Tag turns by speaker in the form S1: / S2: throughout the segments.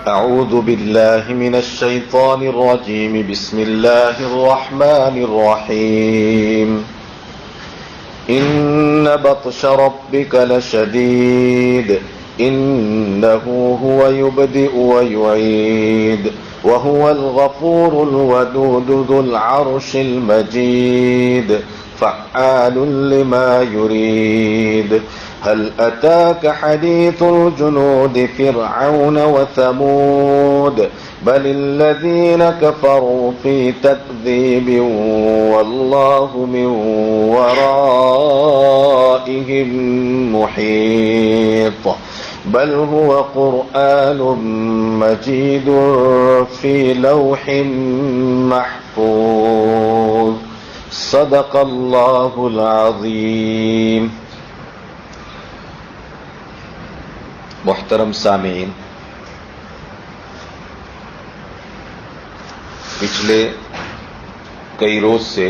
S1: أعوذ بالله من الشيطان الرجيم. بسم الله الرحمن الرحيم. إن بطش ربك لشديد إنه هو يبدئ ويعيد وهو الغفور الودود ذو العرش المجيد فعال لما يريد. هل أتاك حديث الجنود فرعون وثمود بل الذين كفروا في تكذيب والله من ورائهم محيط. بل هو قرآن مجيد في لوح محفوظ. صدق اللہ العظیم. محترم سامعین، پچھلے کئی روز سے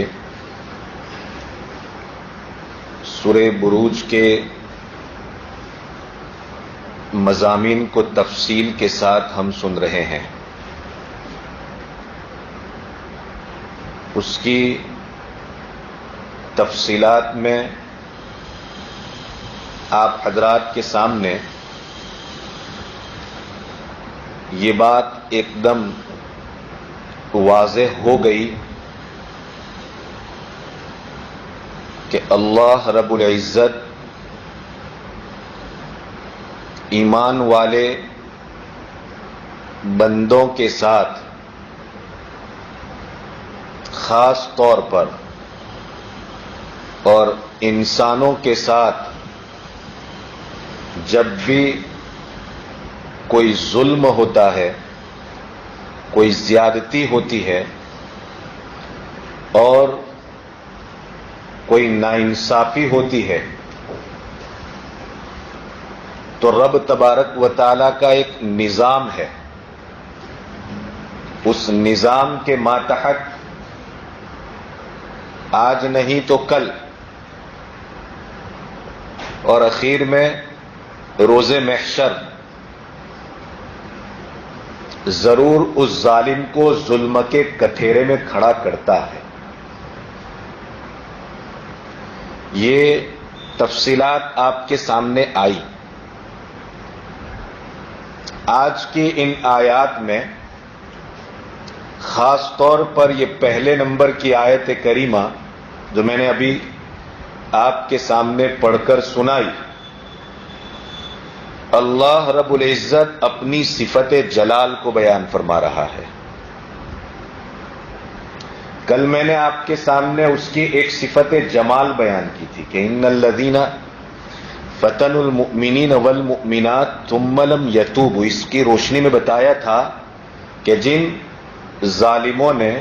S1: سورہ بروج کے مضامین کو تفصیل کے ساتھ ہم سن رہے ہیں. اس کی تفصیلات میں آپ حضرات کے سامنے یہ بات ایک دم واضح ہو گئی کہ اللہ رب العزت ایمان والے بندوں کے ساتھ خاص طور پر اور انسانوں کے ساتھ جب بھی کوئی ظلم ہوتا ہے، کوئی زیادتی ہوتی ہے اور کوئی ناانصافی ہوتی ہے تو رب تبارک و تعالی کا ایک نظام ہے. اس نظام کے ماتحت آج نہیں تو کل اور اخیر میں روز محشر ضرور اس ظالم کو ظلم کے کٹھیرے میں کھڑا کرتا ہے. یہ تفصیلات آپ کے سامنے آئی. آج کی ان آیات میں خاص طور پر یہ پہلے نمبر کی آیت کریمہ جو میں نے ابھی آپ کے سامنے پڑھ کر سنائی، اللہ رب العزت اپنی صفت جلال کو بیان فرما رہا ہے. کل میں نے آپ کے سامنے اس کی ایک صفت جمال بیان کی تھی کہ ان الذین فتنوا المؤمنین والمؤمنات ثم لم یتوبوا. اس کی روشنی میں بتایا تھا کہ جن ظالموں نے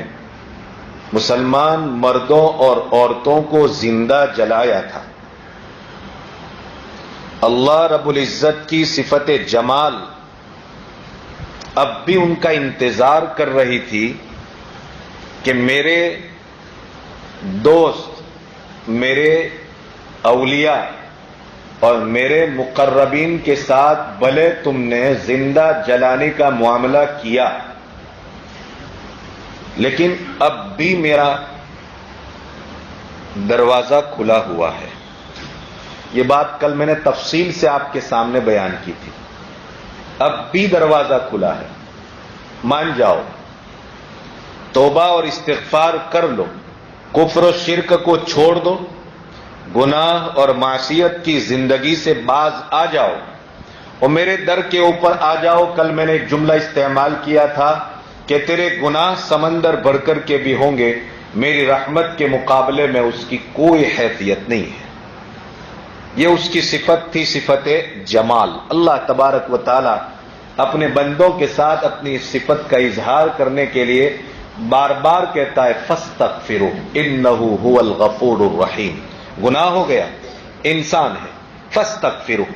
S1: مسلمان مردوں اور عورتوں کو زندہ جلایا تھا، اللہ رب العزت کی صفت جمال اب بھی ان کا انتظار کر رہی تھی کہ میرے دوست، میرے اولیاء اور میرے مقربین کے ساتھ بھلے تم نے زندہ جلانے کا معاملہ کیا، لیکن اب بھی میرا دروازہ کھلا ہوا ہے. یہ بات کل میں نے تفصیل سے آپ کے سامنے بیان کی تھی. اب بھی دروازہ کھلا ہے، مان جاؤ، توبہ اور استغفار کر لو، کفر و شرک کو چھوڑ دو، گناہ اور معصیت کی زندگی سے باز آ جاؤ اور میرے در کے اوپر آ جاؤ. کل میں نے ایک جملہ استعمال کیا تھا کہ تیرے گناہ سمندر بھر کر کے بھی ہوں گے، میری رحمت کے مقابلے میں اس کی کوئی حیثیت نہیں ہے. یہ اس کی صفت تھی، صفت جمال. اللہ تبارک و تعالی اپنے بندوں کے ساتھ اپنی صفت کا اظہار کرنے کے لیے بار بار کہتا ہے فاستغفروا انہ هو الغفور الرحیم. گناہ ہو گیا، انسان ہے، فاستغفروا،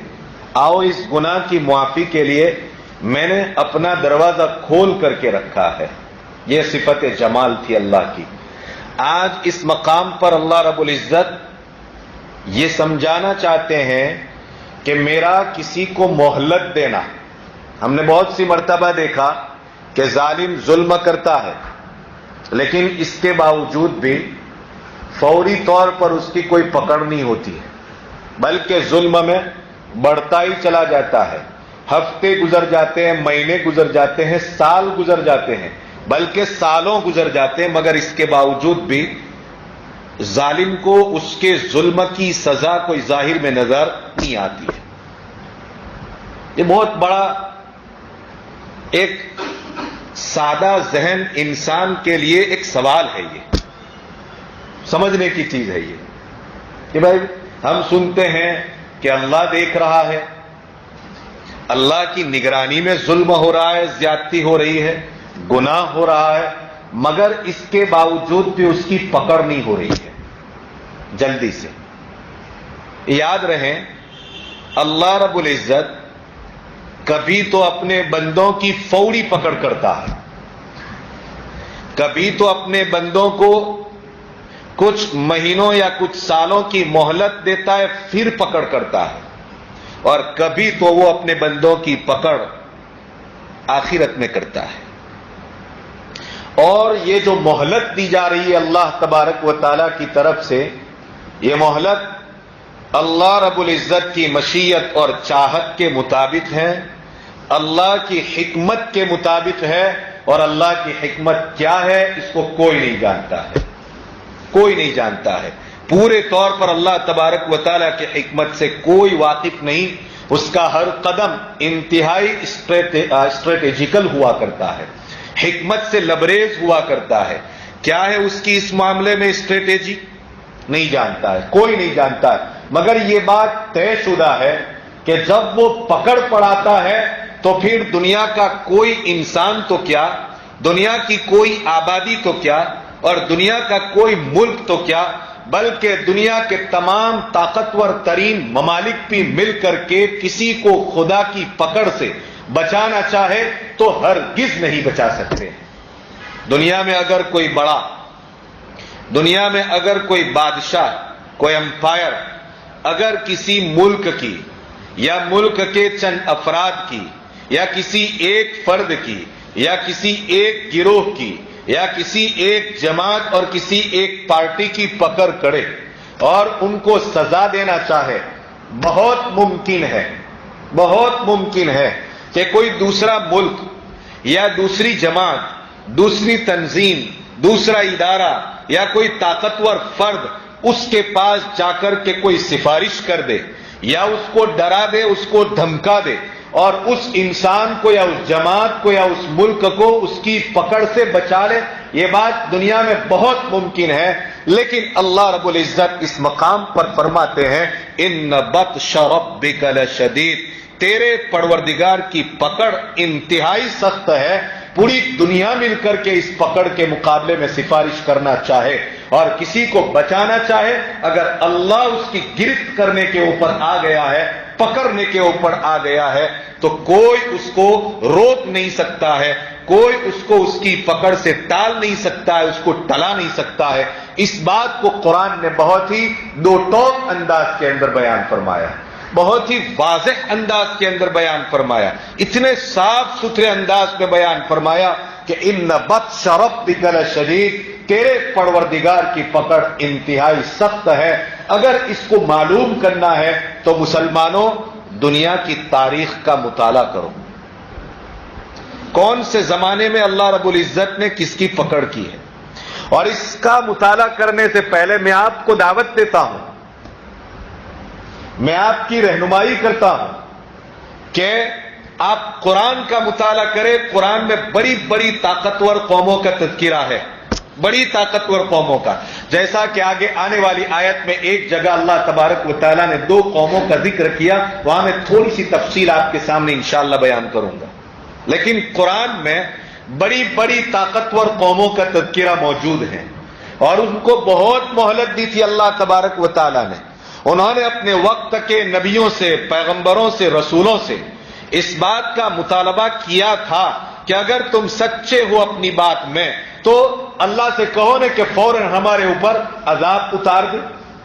S1: آؤ اس گناہ کی معافی کے لیے میں نے اپنا دروازہ کھول کر کے رکھا ہے. یہ صفت جمال تھی اللہ کی. آج اس مقام پر اللہ رب العزت یہ سمجھانا چاہتے ہیں کہ میرا کسی کو مہلت دینا، ہم نے بہت سی مرتبہ دیکھا کہ ظالم ظلم کرتا ہے، لیکن اس کے باوجود بھی فوری طور پر اس کی کوئی پکڑ نہیں ہوتی ہے، بلکہ ظلم میں بڑھتا ہی چلا جاتا ہے۔ ہفتے گزر جاتے ہیں، مہینے گزر جاتے ہیں، سال گزر جاتے ہیں، بلکہ سالوں گزر جاتے ہیں، مگر اس کے باوجود بھی ظالم کو اس کے ظلم کی سزا کوئی ظاہر میں نظر نہیں آتی ہے۔ یہ بہت بڑا ایک سادہ ذہن انسان کے لیے ایک سوال ہے، یہ سمجھنے کی چیز ہے یہ کہ بھائی ہم سنتے ہیں کہ اللہ دیکھ رہا ہے، اللہ کی نگرانی میں ظلم ہو رہا ہے، زیادتی ہو رہی ہے، گناہ ہو رہا ہے، مگر اس کے باوجود بھی اس کی پکڑ نہیں ہو رہی ہے جلدی سے۔ یاد رہے اللہ رب العزت کبھی تو اپنے بندوں کی فوری پکڑ کرتا ہے، کبھی تو اپنے بندوں کو کچھ مہینوں یا کچھ سالوں کی مہلت دیتا ہے پھر پکڑ کرتا ہے، اور کبھی تو وہ اپنے بندوں کی پکڑ آخرت میں کرتا ہے۔ اور یہ جو مہلت دی جا رہی ہے اللہ تبارک و تعالی کی طرف سے، یہ مہلت اللہ رب العزت کی مشیت اور چاہت کے مطابق ہے، اللہ کی حکمت کے مطابق ہے، اور اللہ کی حکمت کیا ہے اس کو کوئی نہیں جانتا ہے، کوئی نہیں جانتا ہے۔ پورے طور پر اللہ تبارک و تعالیٰ کی حکمت سے کوئی واقف نہیں، اس کا ہر قدم انتہائی اسٹریٹجیکل ہوا کرتا ہے، حکمت سے لبریز ہوا کرتا ہے۔ کیا ہے اس کی اس معاملے میں اسٹریٹجی؟ نہیں جانتا ہے، کوئی نہیں جانتا ہے، مگر یہ بات طے شدہ ہے کہ جب وہ پکڑ پڑاتا ہے تو پھر دنیا کا کوئی انسان تو کیا، دنیا کی کوئی آبادی تو کیا، اور دنیا کا کوئی ملک تو کیا، بلکہ دنیا کے تمام طاقتور ترین ممالک بھی مل کر کے کسی کو خدا کی پکڑ سے بچانا چاہے تو ہرگز نہیں بچا سکتے۔ دنیا میں اگر کوئی بڑا، دنیا میں اگر کوئی بادشاہ، کوئی امپائر اگر کسی ملک کی یا ملک کے چند افراد کی یا کسی ایک فرد کی یا کسی ایک گروہ کی یا کسی ایک جماعت اور کسی ایک پارٹی کی پکڑ کرے اور ان کو سزا دینا چاہے، بہت ممکن ہے، بہت ممکن ہے کہ کوئی دوسرا ملک یا دوسری جماعت، دوسری تنظیم، دوسرا ادارہ یا کوئی طاقتور فرد اس کے پاس جا کر کے کوئی سفارش کر دے یا اس کو ڈرا دے، اس کو دھمکا دے، اور اس انسان کو یا اس جماعت کو یا اس ملک کو اس کی پکڑ سے بچا لے۔ یہ بات دنیا میں بہت ممکن ہے، لیکن اللہ رب العزت اس مقام پر فرماتے ہیں ان بطش ربک لشدید، تیرے پروردگار کی پکڑ انتہائی سخت ہے۔ پوری دنیا مل کر کے اس پکڑ کے مقابلے میں سفارش کرنا چاہے اور کسی کو بچانا چاہے، اگر اللہ اس کی گرفت کرنے کے اوپر آ گیا ہے، پکڑنے کے اوپر آ گیا ہے، تو کوئی اس کو روک نہیں سکتا ہے، کوئی اس کو اس کی پکڑ سے ٹال نہیں سکتا ہے، اس کو ٹلا نہیں سکتا ہے۔ اس بات کو قرآن نے بہت ہی دو ٹوک انداز کے اندر بیان فرمایا، بہت ہی واضح انداز کے اندر بیان فرمایا، اتنے صاف ستھرے انداز میں بیان فرمایا کہ ان بطش ربک لشدید، تیرے پروردگار کی پکڑ انتہائی سخت ہے۔ اگر اس کو معلوم کرنا ہے تو مسلمانوں دنیا کی تاریخ کا مطالعہ کرو، کون سے زمانے میں اللہ رب العزت نے کس کی پکڑ کی ہے، اور اس کا مطالعہ کرنے سے پہلے میں آپ کو دعوت دیتا ہوں، میں آپ کی رہنمائی کرتا ہوں کہ آپ قرآن کا مطالعہ کریں۔ قرآن میں بڑی بڑی طاقتور قوموں کا تذکرہ ہے، بڑی طاقتور قوموں کا، جیسا کہ آگے آنے والی آیت میں ایک جگہ اللہ تبارک و تعالیٰ نے دو قوموں کا ذکر کیا، وہاں میں تھوڑی سی تفصیل آپ کے سامنے انشاءاللہ بیان کروں گا، لیکن قرآن میں بڑی بڑی طاقتور قوموں کا تذکرہ موجود ہے، اور ان کو بہت مہلت دی تھی اللہ تبارک و تعالیٰ نے۔ انہوں نے اپنے وقت کے نبیوں سے، پیغمبروں سے، رسولوں سے اس بات کا مطالبہ کیا تھا کہ اگر تم سچے ہو اپنی بات میں تو اللہ سے کہو نا کہ فوراً ہمارے اوپر عذاب اتار دے،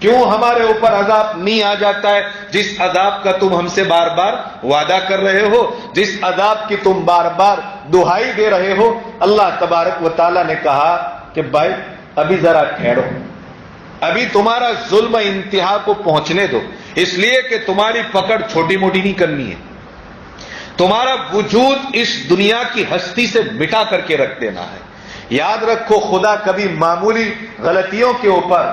S1: کیوں ہمارے اوپر عذاب نہیں آ جاتا ہے جس عذاب کا تم ہم سے بار بار وعدہ کر رہے ہو، جس عذاب کی تم بار بار دہائی دے رہے ہو؟ اللہ تبارک و تعالیٰ نے کہا کہ بھائی ابھی ذرا ٹھہرو، ابھی تمہارا ظلم انتہا کو پہنچنے دو، اس لیے کہ تمہاری پکڑ چھوٹی موٹی نہیں کرنی ہے، تمہارا وجود اس دنیا کی ہستی سے مٹا کر کے رکھ دینا ہے۔ یاد رکھو، خدا کبھی معمولی غلطیوں کے اوپر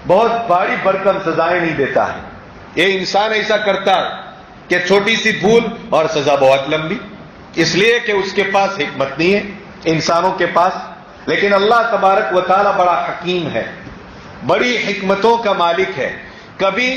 S1: بہت بڑی بھرکم سزائیں نہیں دیتا ہے۔ یہ انسان ایسا کرتا ہے کہ چھوٹی سی بھول اور سزا بہت لمبی، اس لیے کہ اس کے پاس حکمت نہیں ہے انسانوں کے پاس۔ لیکن اللہ تبارک و تعالی بڑا حکیم ہے، بڑی حکمتوں کا مالک ہے۔ کبھی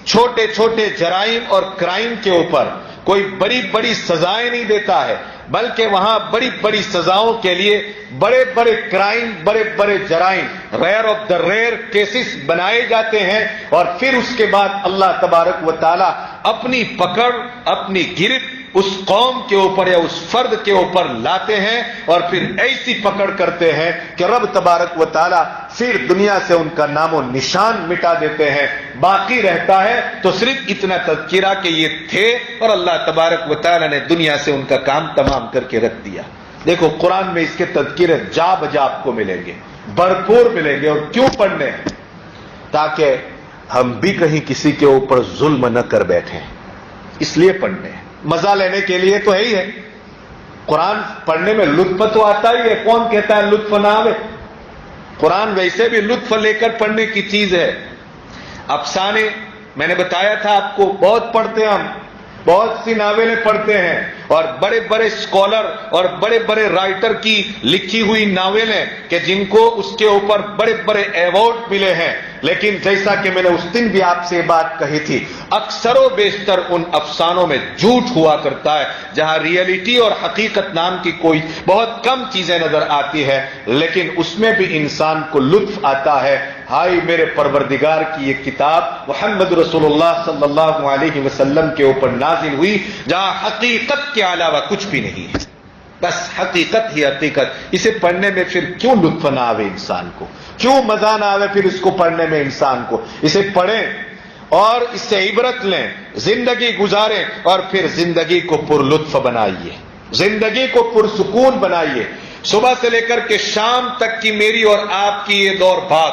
S1: چھوٹے چھوٹے جرائم اور کرائم کے اوپر کوئی بڑی بڑی سزائیں نہیں دیتا ہے، بلکہ وہاں بڑی بڑی سزاؤں کے لیے بڑے بڑے کرائم، بڑے بڑے جرائم، rare of the rare cases بنائے جاتے ہیں، اور پھر اس کے بعد اللہ تبارک و تعالی اپنی پکڑ، اپنی گرفت اس قوم کے اوپر یا اس فرد کے اوپر لاتے ہیں، اور پھر ایسی پکڑ کرتے ہیں کہ رب تبارک و تعالی پھر دنیا سے ان کا نام و نشان مٹا دیتے ہیں۔ باقی رہتا ہے تو صرف اتنا تذکرہ کہ یہ تھے، اور اللہ تبارک و تعالی نے دنیا سے ان کا کام تمام کر کے رکھ دیا۔ دیکھو قرآن میں اس کے تذکرے جا بجا آپ کو ملیں گے، بھرپور ملیں گے۔ اور کیوں پڑھنے ہیں؟ تاکہ ہم بھی کہیں کسی کے اوپر ظلم نہ کر بیٹھیں، اس لیے پڑھنے ہیں۔ مزہ لینے کے لیے تو ہے ہی ہے، قرآن پڑھنے میں لطف تو آتا ہی ہے، کون کہتا ہے لطف نہ آوے؟ قرآن ویسے بھی لطف لے کر پڑھنے کی چیز ہے۔ افسانے میں نے بتایا تھا آپ کو، بہت پڑھتے ہیں ہم، بہت سی ناولیں پڑھتے ہیں، اور بڑے بڑے اسکالر اور بڑے بڑے رائٹر کی لکھی ہوئی ناولیں کہ جن کو اس کے اوپر بڑے بڑے ایوارڈ ملے ہیں۔ لیکن جیسا کہ میں نے اس دن بھی آپ سے بات کہی تھی، اکثر و بیشتر ان افسانوں میں جھوٹ ہوا کرتا ہے، جہاں ریئلٹی اور حقیقت نام کی کوئی بہت کم چیزیں نظر آتی ہے، لیکن اس میں بھی انسان کو لطف آتا ہے۔ ہائی میرے پروردگار کی یہ کتاب محمد رسول اللہ صلی اللہ علیہ وسلم کے اوپر نازل ہوئی، جہاں حقیقت کے علاوہ کچھ بھی نہیں ہے، بس حقیقت ہی حقیقت۔ اسے پڑھنے میں پھر کیوں لطف نہ آوے انسان کو، کیوں مزہ نہ آوے پھر اس کو پڑھنے میں انسان کو؟ اسے پڑھیں اور اس سے عبرت لیں، زندگی گزاریں، اور پھر زندگی کو پر لطف بنائیے، زندگی کو پرسکون بنائیے۔ صبح سے لے کر کے شام تک کی میری اور آپ کی یہ دور بھاگ،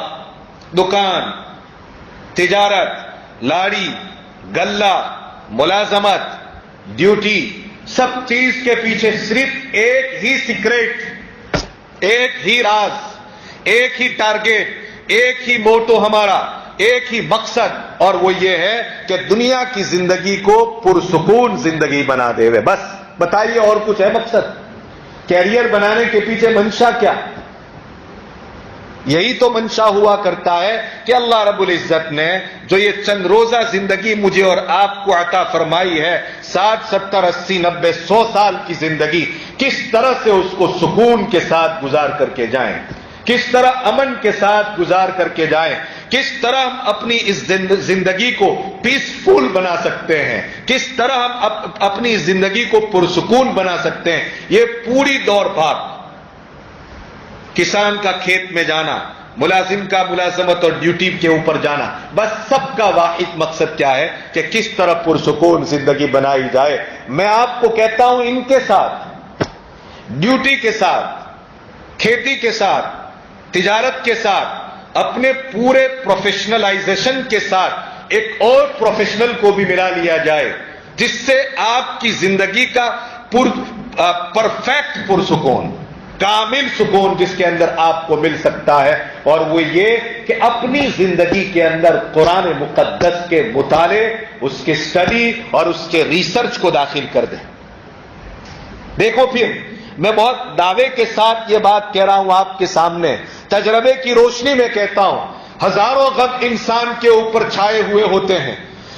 S1: دکان، تجارت، لاڑی، گلہ، ملازمت، ڈیوٹی، سب چیز کے پیچھے صرف ایک ہی سیکریٹ، ایک ہی راز، ایک ہی ٹارگیٹ، ایک ہی موٹو ہمارا، ایک ہی مقصد، اور وہ یہ ہے کہ دنیا کی زندگی کو پرسکون زندگی بنا دے ہوئے۔ بس بتائیے اور کچھ ہے مقصد؟ کیریئر بنانے کے پیچھے منشا کیا؟ یہی تو منشا ہوا کرتا ہے کہ اللہ رب العزت نے جو یہ چند روزہ زندگی مجھے اور آپ کو عطا فرمائی ہے، 60 70 80 90 100 سال کی زندگی، کس طرح سے اس کو سکون کے ساتھ گزار کر کے جائیں، کس طرح امن کے ساتھ گزار کر کے جائیں، کس طرح ہم اپنی اس زندگی کو پیسفل بنا سکتے ہیں، کس طرح ہم اپنی زندگی کو پرسکون بنا سکتے ہیں، یہ پوری دوڑ بھاگ، کسان کا کھیت میں جانا، ملازم کا ملازمت اور ڈیوٹی کے اوپر جانا، بس سب کا واحد مقصد کیا ہے کہ کس طرح پرسکون زندگی بنائی جائے۔ میں آپ کو کہتا ہوں، ان کے ساتھ، ڈیوٹی کے ساتھ، کھیتی کے ساتھ، تجارت کے ساتھ، اپنے پورے پروفیشنلائزیشن کے ساتھ ایک اور پروفیشنل کو بھی ملا لیا جائے، جس سے آپ کی زندگی کا پرفیکٹ پرسکون، کامل سکون جس کے اندر آپ کو مل سکتا ہے، اور وہ یہ کہ اپنی زندگی کے اندر قرآن مقدس کے مطالعے، اس کے اسٹڈی اور اس کے ریسرچ کو داخل کر دیں۔ دیکھو، پھر میں بہت دعوے کے ساتھ یہ بات کہہ رہا ہوں آپ کے سامنے، تجربے کی روشنی میں کہتا ہوں، ہزاروں غم انسان کے اوپر چھائے ہوئے ہوتے ہیں،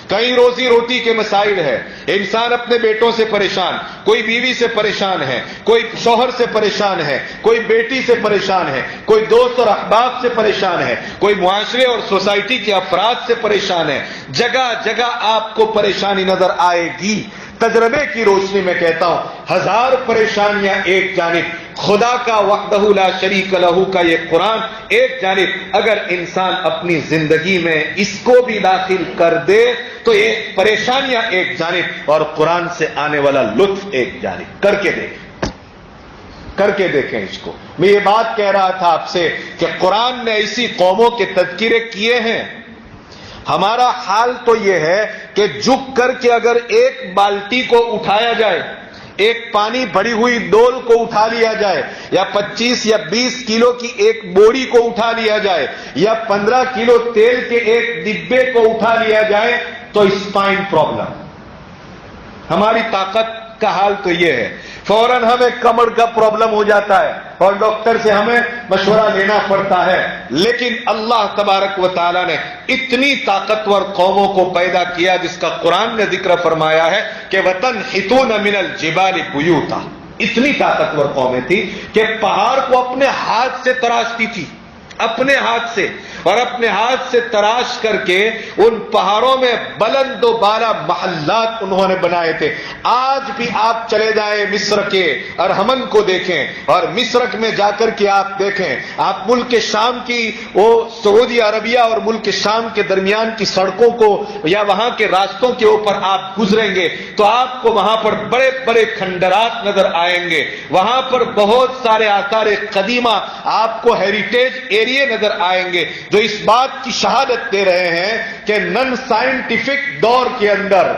S1: کئی روزی روٹی کے مسائل ہے، انسان اپنے بیٹوں سے پریشان، کوئی بیوی سے پریشان ہے، کوئی شوہر سے پریشان ہے، کوئی بیٹی سے پریشان ہے، کوئی دوست اور احباب سے پریشان ہے، کوئی معاشرے اور سوسائٹی کے افراد سے پریشان ہے، جگہ جگہ آپ کو پریشانی نظر آئے گی۔ تجربے کی روشنی میں کہتا ہوں، ہزار پریشانیاں ایک جانب، خدا کا وحدہ لا شریک لہ کا یہ قرآن ایک جانب اگر انسان اپنی زندگی میں اس کو بھی داخل کر دے تو یہ پریشانیاں ایک جانب اور قرآن سے آنے والا لطف ایک جانب. کر کے دیکھیں اس کو. میں یہ بات کہہ رہا تھا آپ سے کہ قرآن نے ایسی قوموں کے تذکرے کیے ہیں. ہمارا حال تو یہ ہے کہ جھک کر کے اگر ایک بالٹی کو اٹھایا جائے، ایک پانی بھری ہوئی ڈول کو اٹھا لیا جائے، یا 25 یا 20 کلو کی ایک بوری کو اٹھا لیا جائے، یا 15 کلو تیل کے ایک ڈبے کو اٹھا لیا جائے تو اسپائن پرابلم. ہماری طاقت کا حال تو یہ ہے. فوراً ہمیں کمر کا پرابلم ہو جاتا ہے اور ڈاکٹر سے ہمیں مشورہ لینا پڑتا ہے. لیکن اللہ تبارک و تعالیٰ نے اتنی طاقتور قوموں کو پیدا کیا جس کا قرآن نے ذکر فرمایا ہے کہ وَتَنْحِتُونَ مِنَ الْجِبَالِ بُيُوتًا. اتنی طاقتور قومیں تھی کہ پہاڑ کو اپنے ہاتھ سے تراشتی تھی، اپنے ہاتھ سے، اور اپنے ہاتھ سے تراش کر کے ان پہاڑوں میں بلند و بالا محلات انہوں نے بنائے تھے. آج بھی آپ چلے جائیں مصر کے ارہمن کو دیکھیں، اور مصر میں جا کر کے آپ دیکھیں، آپ ملک شام کی وہ سعودی عربیہ اور ملک شام کے درمیان کی سڑکوں کو یا وہاں کے راستوں کے اوپر آپ گزریں گے تو آپ کو وہاں پر بڑے بڑے کھنڈرات نظر آئیں گے. وہاں پر بہت سارے آثار قدیمہ آپ کو ہیریٹیج ایریے نظر آئیں گے جو اس بات کی شہادت دے رہے ہیں کہ نن سائنٹیفک دور کے اندر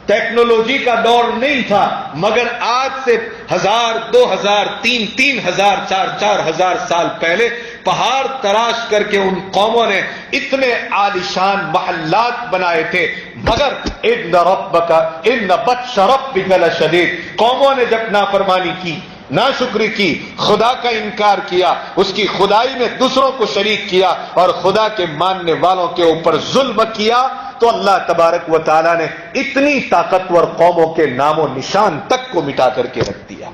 S1: ٹیکنالوجی کا دور نہیں تھا، مگر آج سے 1000 2000 3000 4000 سال پہلے پہاڑ تراش کر کے ان قوموں نے اتنے عالیشان محلات بنائے تھے. مگر ان ربک ان بطش ربک لشدید، قوموں نے جب نافرمانی کی، ناشکری کی، خدا کا انکار کیا، اس کی خدائی میں دوسروں کو شریک کیا اور خدا کے ماننے والوں کے اوپر ظلم کیا، تو اللہ تبارک و تعالیٰ نے اتنی طاقتور قوموں کے نام و نشان تک کو مٹا کر کے رکھ دیا.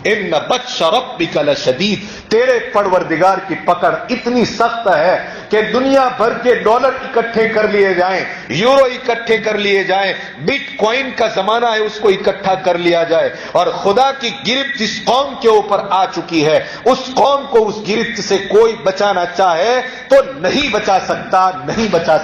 S1: ان بطش ربک لشدید، تیرے پروردگار کی پکڑ اتنی سخت ہے کہ دنیا بھر کے ڈالر اکٹھے کر لیے جائیں، یورو اکٹھے کر لیے جائیں، بٹ کوائن کا زمانہ ہے اس کو اکٹھا کر لیا جائے، اور خدا کی گرفت جس قوم کے اوپر آ چکی ہے اس قوم کو اس گرفت سے کوئی بچانا چاہے تو نہیں بچا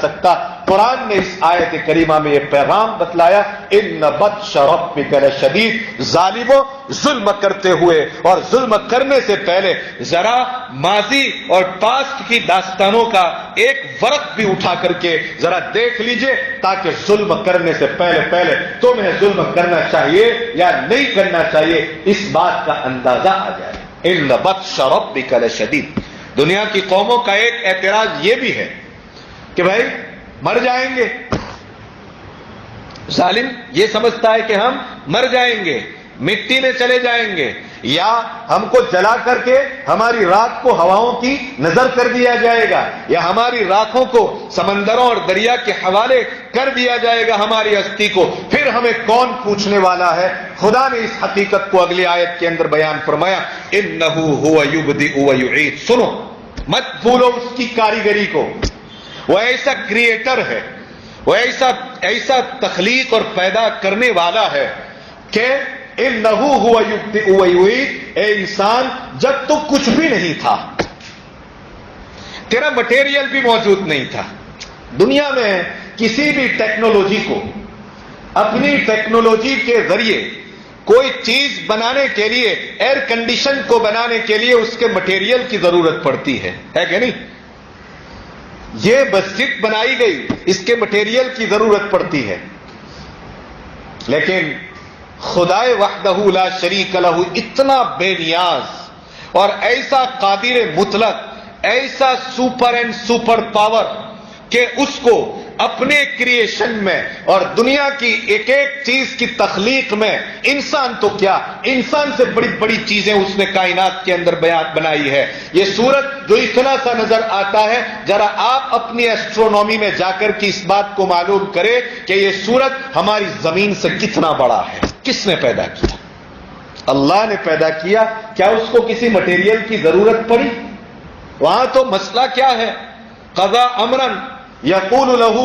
S1: سکتا. قرآن نے اس آیت کریمہ میں یہ پیغام بتلایا، ان بطش ربک لشدید. ظالموں ظلم کرتے ہوئے اور ظلم کرنے سے پہلے ذرا ماضی اور پاسٹ کی داستانوں کا ایک ورق بھی اٹھا کر کے ذرا دیکھ لیجئے تاکہ ظلم کرنے سے پہلے تمہیں ظلم کرنا چاہیے یا نہیں کرنا چاہیے اس بات کا اندازہ آ جائے. ان بطش ربک لشدید. دنیا کی قوموں کا ایک اعتراض یہ بھی ہے کہ بھائی مر جائیں گے. ظالم یہ سمجھتا ہے کہ ہم مر جائیں گے، مٹی میں چلے جائیں گے، یا ہم کو جلا کر کے ہماری راکھ کو ہواؤں کی نظر کر دیا جائے گا، یا ہماری راکھوں کو سمندروں اور دریا کے حوالے کر دیا جائے گا ہماری ہستی کو، پھر ہمیں کون پوچھنے والا ہے. خدا نے اس حقیقت کو اگلی آیت کے اندر بیان فرمایا، انہ ھو یبدئ ویعید. سنو، مت بھولو اس کی کاریگری کو. وہ ایسا کریٹر ہے، وہ ایسا تخلیق اور پیدا کرنے والا ہے کہ انہ ھو یبدئ ویعید. اے انسان، جب تو کچھ بھی نہیں تھا، تیرا مٹیریل بھی موجود نہیں تھا، دنیا میں کسی بھی ٹیکنالوجی کو اپنی ٹیکنالوجی کے ذریعے کوئی چیز بنانے کے لیے، ایئر کنڈیشن کو بنانے کے لیے اس کے مٹیریل کی ضرورت پڑتی ہے کہ نہیں؟ یہ مسجد بنائی گئی، اس کے مٹیریل کی ضرورت پڑتی ہے. لیکن خدائے وحدہ لا شریک لہ اتنا بے نیاز اور ایسا قادر مطلق، ایسا سپر اینڈ سپر پاور کہ اس کو اپنے کریشن میں اور دنیا کی ایک ایک چیز کی تخلیق میں، انسان تو کیا، انسان سے بڑی بڑی چیزیں اس نے کائنات کے اندر بنائی ہے. یہ سورج جو اتنا سا نظر آتا ہے، ذرا آپ اپنی ایسٹرونومی میں جا کر کے اس بات کو معلوم کریں کہ یہ سورج ہماری زمین سے کتنا بڑا ہے. کس نے پیدا کیا؟ اللہ نے پیدا کیا. کیا اس کو کسی مٹیریل کی ضرورت پڑی؟ وہاں تو مسئلہ کیا ہے، قضا امرن یقول لہ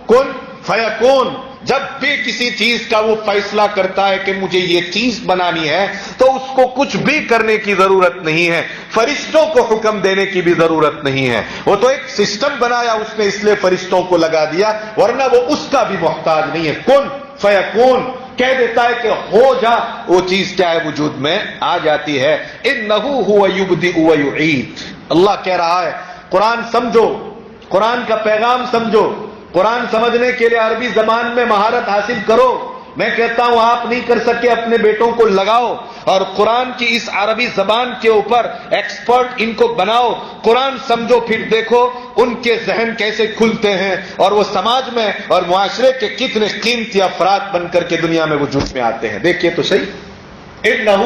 S1: کن فیکون. جب بھی کسی چیز کا وہ فیصلہ کرتا ہے کہ مجھے یہ چیز بنانی ہے تو اس کو کچھ بھی کرنے کی ضرورت نہیں ہے، فرشتوں کو حکم دینے کی بھی ضرورت نہیں ہے، وہ تو ایک سسٹم بنایا اس نے، اس لیے فرشتوں کو لگا دیا، ورنہ وہ اس کا بھی محتاج نہیں ہے۔ کن فیکون کہہ دیتا ہے کہ ہو جا، وہ چیز کیا ہے وجود میں آ جاتی ہے۔ انہ هو یبدئ ویعید، اللہ کہہ رہا ہے قرآن سمجھو، قرآن کا پیغام سمجھو، قرآن سمجھنے کے لیے عربی زبان میں مہارت حاصل کرو۔ میں کہتا ہوں آپ نہیں کر سکے اپنے بیٹوں کو لگاؤ اور قرآن کی اس عربی زبان کے اوپر ایکسپرٹ ان کو بناؤ، قرآن سمجھو، پھر دیکھو ان کے ذہن کیسے کھلتے ہیں اور وہ سماج میں اور معاشرے کے کتنے قیمتی افراد بن کر کے دنیا میں وجود میں آتے ہیں۔ دیکھیے تو صحیح، انہ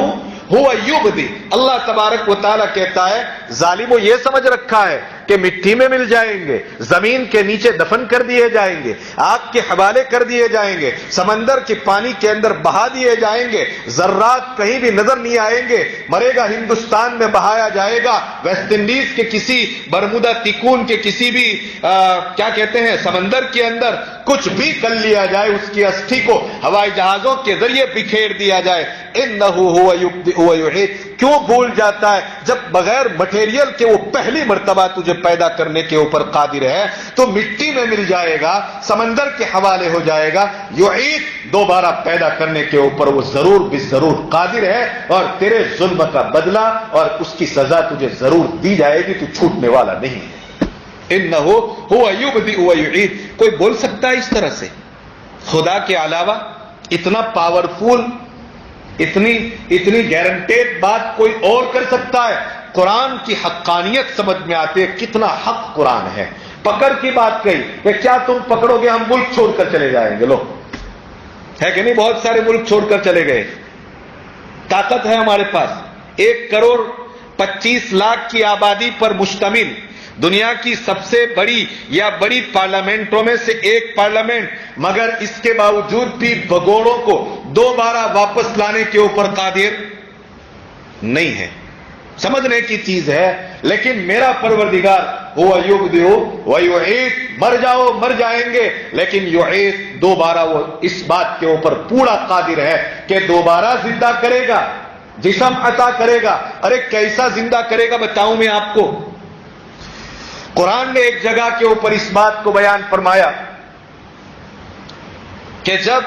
S1: هو یبدئ، اللہ تبارک و تعالیٰ کہتا ہے ظالموں یہ سمجھ رکھا ہے کہ مٹی میں مل جائیں گے، زمین کے نیچے دفن کر دیے جائیں گے، آگ کے حوالے کر دیے جائیں گے، سمندر کے پانی کے اندر بہا دیے جائیں گے، ذرات کہیں بھی نظر نہیں آئیں گے، مرے گا ہندوستان میں بہایا جائے گا، ویسٹ انڈیز کے کسی برمودا تیکون کے کسی بھی کیا کہتے ہیں سمندر کے اندر کچھ بھی کر لیا جائے، اس کی استھی کو ہوائی جہازوں کے ذریعے بکھیر دیا جائے۔ انہ هو یبدئ ویعید، کیوں بھول جاتا ہے جب بغیر مٹیریل کے وہ پہلی مرتبہ تجھے پیدا کرنے کے اوپر قادر ہے تو مٹی میں مل جائے گا، سمندر کے حوالے ہو جائے گا، یعید دوبارہ پیدا کرنے کے اوپر وہ ضرور ضرور قادر ہے، اور تیرے ظلم کا بدلہ اور اس کی سزا تجھے ضرور دی جائے گی، تو چھوٹنے والا نہیں ہے۔ انہ هو یبدئ ویعید، کوئی بول سکتا ہے اس طرح سے؟ خدا کے علاوہ اتنا پاورفل، اتنی گارنٹیڈ بات کوئی اور کر سکتا ہے؟ قرآن کی حقانیت سمجھ میں آتے کتنا حق قرآن ہے۔ پکڑ کی بات کہی کہ کیا تم پکڑو گے ہم ملک چھوڑ کر چلے جائیں گے، لو ہے کہ نہیں؟ بہت سارے ملک چھوڑ کر چلے گئے، طاقت ہے ہمارے پاس، 1,25,00,000 کی آبادی پر مشتمل دنیا کی سب سے بڑی یا بڑی پارلیمنٹوں میں سے ایک پارلیمنٹ، مگر اس کے باوجود بھی بگوڑوں کو دوبارہ واپس لانے کے اوپر قادر نہیں ہے۔ سمجھنے کی چیز ہے، لیکن میرا پروردگار هو یبدئ ویعید، مر جاؤ مر جائیں گے، لیکن یعید دوبارہ وہ اس بات کے اوپر پورا قادر ہے کہ دوبارہ زندہ کرے گا، جسم عطا کرے گا۔ ارے کیسا زندہ کرے گا بتاؤں میں آپ کو؟ قرآن نے ایک جگہ کے اوپر اس بات کو بیان فرمایا کہ جب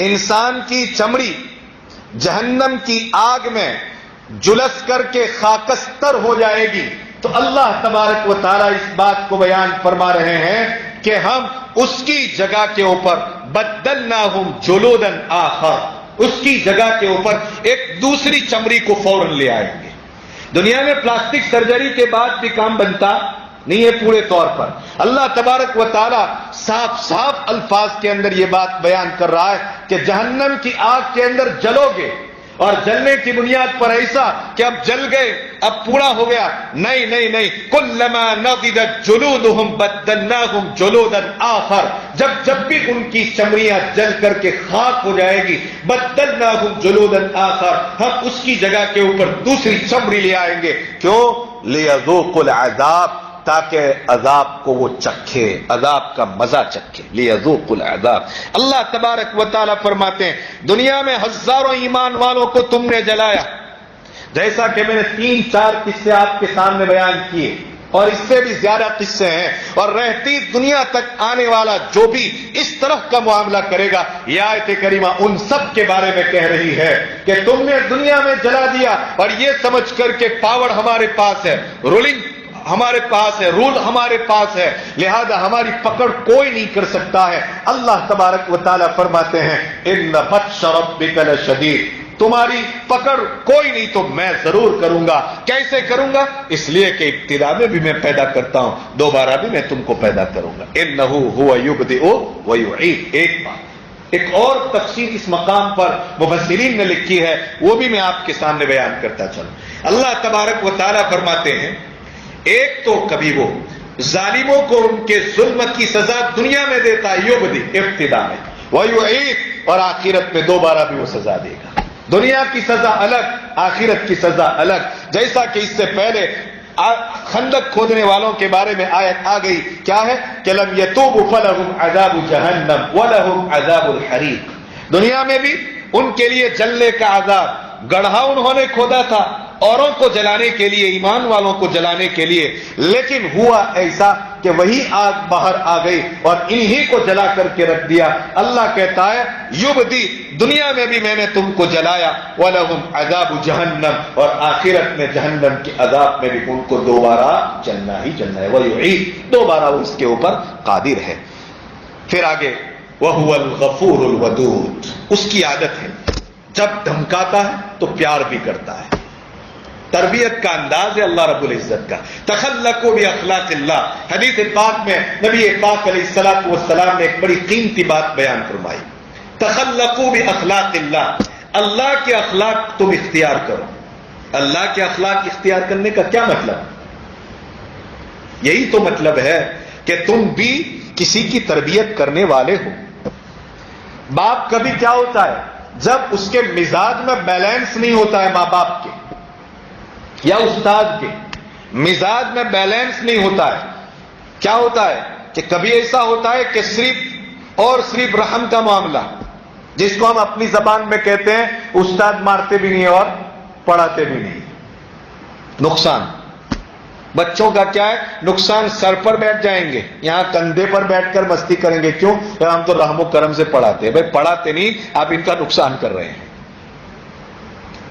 S1: انسان کی چمڑی جہنم کی آگ میں جلس کر کے خاکستر ہو جائے گی تو اللہ تبارک و تعالیٰ اس بات کو بیان فرما رہے ہیں کہ ہم اس کی جگہ کے اوپر بدلناہم جلودا آخر، اس کی جگہ کے اوپر ایک دوسری چمڑی کو فوراً لے آئیں گے۔ دنیا میں پلاسٹک سرجری کے بعد بھی کام بنتا نہیں ہے پورے طور پر۔ اللہ تبارک و تعالیٰ صاف صاف الفاظ کے اندر یہ بات بیان کر رہا ہے کہ جہنم کی آگ کے اندر جلو گے، اور جلنے کی بنیاد پر ایسا کہ اب جل گئے اب پورا ہو گیا، نہیں نہیں نہیں، کلما نضجت جلودہم بدلناہم جلودا آخر، جب بھی ان کی چمڑیاں جل کر کے خاک ہو جائے گی، بدلناہم جلودا آخر، ہم اس کی جگہ کے اوپر دوسری چمڑی لے آئیں گے۔ کیوں؟ لیذوقوا العذاب، تاکہ عذاب کو وہ چکھے، عذاب کا مزہ چکھے، لیذوقوا العذاب۔ اللہ تبارک و تعالیٰ فرماتے ہیں دنیا میں ہزاروں ایمان والوں کو تم نے جلایا، جیسا کہ میں نے 3-4 قصے آپ کے سامنے بیان کیے، اور اس سے بھی زیادہ قصے ہیں، اور رہتی دنیا تک آنے والا جو بھی اس طرح کا معاملہ کرے گا، یہ آیت کریمہ ان سب کے بارے میں کہہ رہی ہے کہ تم نے دنیا میں جلا دیا اور یہ سمجھ کر کے پاور ہمارے پاس ہے، رولنگ ہمارے پاس ہے، رول ہمارے پاس ہے، لہذا ہماری پکڑ کوئی نہیں کر سکتا ہے۔ اللہ تبارک و تعالیٰ فرماتے ہیں ان بطش ربک لشدید، تمہاری پکڑ کوئی نہیں تو میں ضرور کروں گا۔ کیسے کروں گا؟ اس لیے کہ ابتدا میں بھی میں پیدا کرتا ہوں، دوبارہ بھی میں تم کو پیدا کروں گا۔ انہ هو یبدئ ویعید۔ ایک بات، ایک اور تفسیر اس مقام پر مفسرین نے لکھی ہے، وہ بھی میں آپ کے سامنے بیان کرتا چلوں۔ اللہ تبارک و تعالیٰ فرماتے ہیں ایک تو کبھی وہ ظالموں کو ان کے ظلم کی سزا دنیا میں دیتا ہے، یبدئ ابتدا میں، ویعید، اور آخرت میں دوبارہ بھی وہ سزا دے گا۔ دنیا کی سزا الگ، آخرت کی سزا الگ، جیسا کہ اس سے پہلے خندق کھودنے والوں کے بارے میں آیت آ گئی، کیا ہے کہ لم یتوبوا فلہم عذاب جہنم ولہم عذاب الحریق، دنیا میں بھی ان کے لیے جلنے کا عذاب، گڑھا انہوں نے کھودا تھا اوروں کو جلانے کے لیے، ایمان والوں کو جلانے کے لیے، لیکن ہوا ایسا کہ وہی آگ باہر آ گئی اور انہی کو جلا کر کے رکھ دیا۔ اللہ کہتا ہے یبدی، دنیا میں بھی میں نے تم کو جلایا، وَلَهُمْ عَذَابُ جہنم، اور آخرت میں جہنم کے عذاب میں بھی ان کو دوبارہ جلنا ہی جلنا ہے، وَيُعِيدُ، دوبارہ وہ اس کے اوپر قادر ہے۔ پھر آگے وَهُوَ الْغَفُورُ الْوَدُودُ، اس کی عادت ہے جب دھمکاتا ہے تو پیار بھی کرتا ہے، تربیت کا انداز ہے اللہ رب العزت کا۔ تخلقوا باخلاق اللہ، حدیث پاک میں نبی پاک علیہ الصلوۃ والسلام نے ایک بڑی قیمتی بات بیان فرمائی، تخلقوا باخلاق اللہ، اللہ کے اخلاق تم اختیار کرو۔ اللہ کے اخلاق اختیار کرنے کا کیا مطلب؟ یہی تو مطلب ہے کہ تم بھی کسی کی تربیت کرنے والے ہو۔ باپ کبھی کیا ہوتا ہے جب اس کے مزاج میں بیلنس نہیں ہوتا ہے، ماں باپ کے یا استاد کے مزاج میں بیلنس نہیں ہوتا ہے، کیا ہوتا ہے کہ کبھی ایسا ہوتا ہے کہ صرف اور صرف رحم کا معاملہ، جس کو ہم اپنی زبان میں کہتے ہیں استاد مارتے بھی نہیں اور پڑھاتے بھی نہیں، نقصان بچوں کا کیا ہے، نقصان سر پر بیٹھ جائیں گے، یہاں کندھے پر بیٹھ کر مستی کریں گے، کیوں؟ ہم تو رحم و کرم سے پڑھاتے ہیں، بھائی پڑھاتے نہیں، آپ ان کا نقصان کر رہے ہیں۔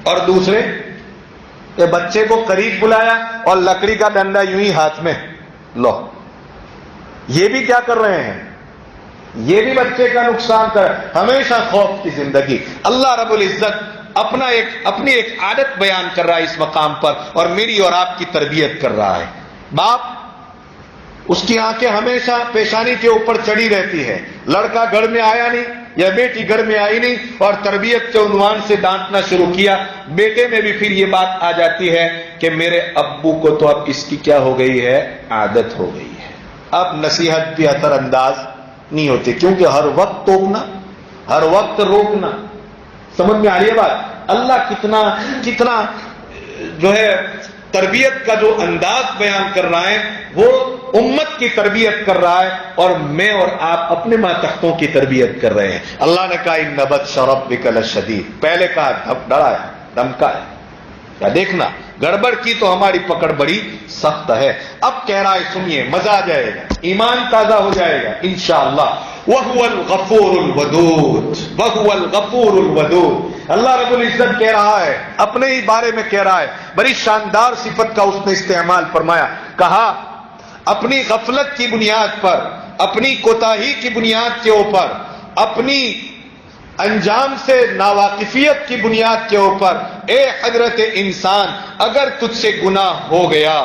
S1: اور دوسرے کہ بچے کو قریب بلایا اور لکڑی کا ڈنڈا یوں ہی ہاتھ میں لو، یہ بھی کیا کر رہے ہیں، یہ بھی بچے کا نقصان کر، ہمیشہ خوف کی زندگی۔ اللہ رب العزت اپنی ایک عادت بیان کر رہا ہے اس مقام پر، اور میری اور آپ کی تربیت کر رہا ہے۔ باپ، اس کی آنکھیں ہمیشہ پیشانی کے اوپر چڑھی رہتی ہے، لڑکا گھر میں آیا نہیں یا بیٹی گھر میں آئی نہیں اور تربیت کے عنوان سے ڈانٹنا شروع کیا، بیٹے میں بھی پھر یہ بات آ جاتی ہے کہ میرے ابو کو تو اب اس کی کیا ہو گئی ہے، عادت ہو گئی ہے، اب نصیحت بھی اثر انداز نہیں ہوتی، کیونکہ ہر وقت ٹوکنا، ہر وقت روکنا۔ سمجھ میں آ رہی ہے بات؟ اللہ کتنا جو ہے تربیت کا جو انداز بیان کر رہا ہے وہ امت کی تربیت کر رہا ہے، اور میں اور آپ اپنے ماتحتوں کی تربیت کر رہے ہیں۔ اللہ نے کہا ان بطش ربک لشدید، پہلے کہا ڈرایا دھمکایا، کیا دیکھنا گڑبڑ کی تو ہماری پکڑ بڑی سخت ہے۔ اب کہہ رہا ہے سنیے، مزہ آ جائے گا، ایمان تازہ ہو جائے گا انشاءاللہ۔ وَهُوَ الْغَفُورُ الْوَدُودُ، وَهُوَ الْغَفُورُ الْوَدُودُ، اللہ رب العزت کہہ رہا ہے، اپنے ہی بارے میں کہہ رہا ہے، بڑی شاندار صفت کا اس نے استعمال فرمایا، کہا اپنی غفلت کی بنیاد پر، اپنی کوتاہی کی بنیاد کے اوپر، اپنی انجام سے ناواقفیت کی بنیاد کے اوپر، اے حضرت انسان، اگر تجھ سے گناہ ہو گیا،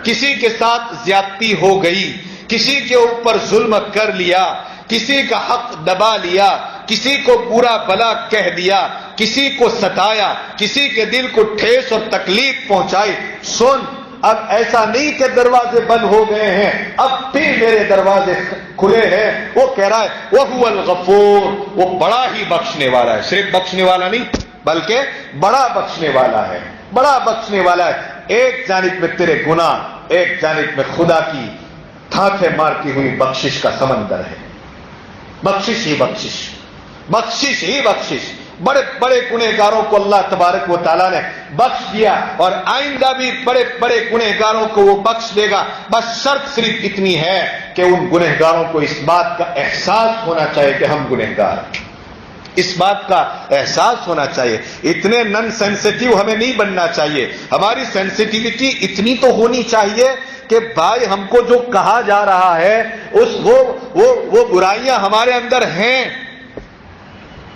S1: کسی کے ساتھ زیادتی ہو گئی، کسی کے اوپر ظلم کر لیا، کسی کا حق دبا لیا، کسی کو برا بھلا کہہ دیا، کسی کو ستایا، کسی کے دل کو ٹھیس اور تکلیف پہنچائی، سن، اب ایسا نہیں کہ دروازے بند ہو گئے ہیں، اب پھر میرے دروازے کھلے ہیں۔ وہ کہہ رہا ہے وَهُوَ الْغَفُورُ، وہ بڑا ہی بخشنے والا ہے، صرف بخشنے والا نہیں بلکہ بڑا بخشنے والا ہے، بڑا بخشنے والا ہے۔ ایک جانب میں تیرے گناہ، ایک جانب میں خدا کی تھاکے مارتی ہوئی بخشش کا سمندر ہے، بخشش ہی بخشش، بخشش ہی بخشش۔ بڑے بڑے گنہگاروں کو اللہ تبارک و تعالیٰ نے بخش دیا، اور آئندہ بھی بڑے بڑے گنہگاروں کو وہ بخش دے گا، بس شرط صرف اتنی ہے کہ ان گنہگاروں کو اس بات کا احساس ہونا چاہیے کہ ہم گنہگار ہیں، اس بات کا احساس ہونا چاہیے۔ اتنے نن سینسیٹیو ہمیں نہیں بننا چاہیے، ہماری سینسیٹیوٹی اتنی تو ہونی چاہیے کہ بھائی ہم کو جو کہا جا رہا ہے وہ برائیاں ہمارے اندر ہیں۔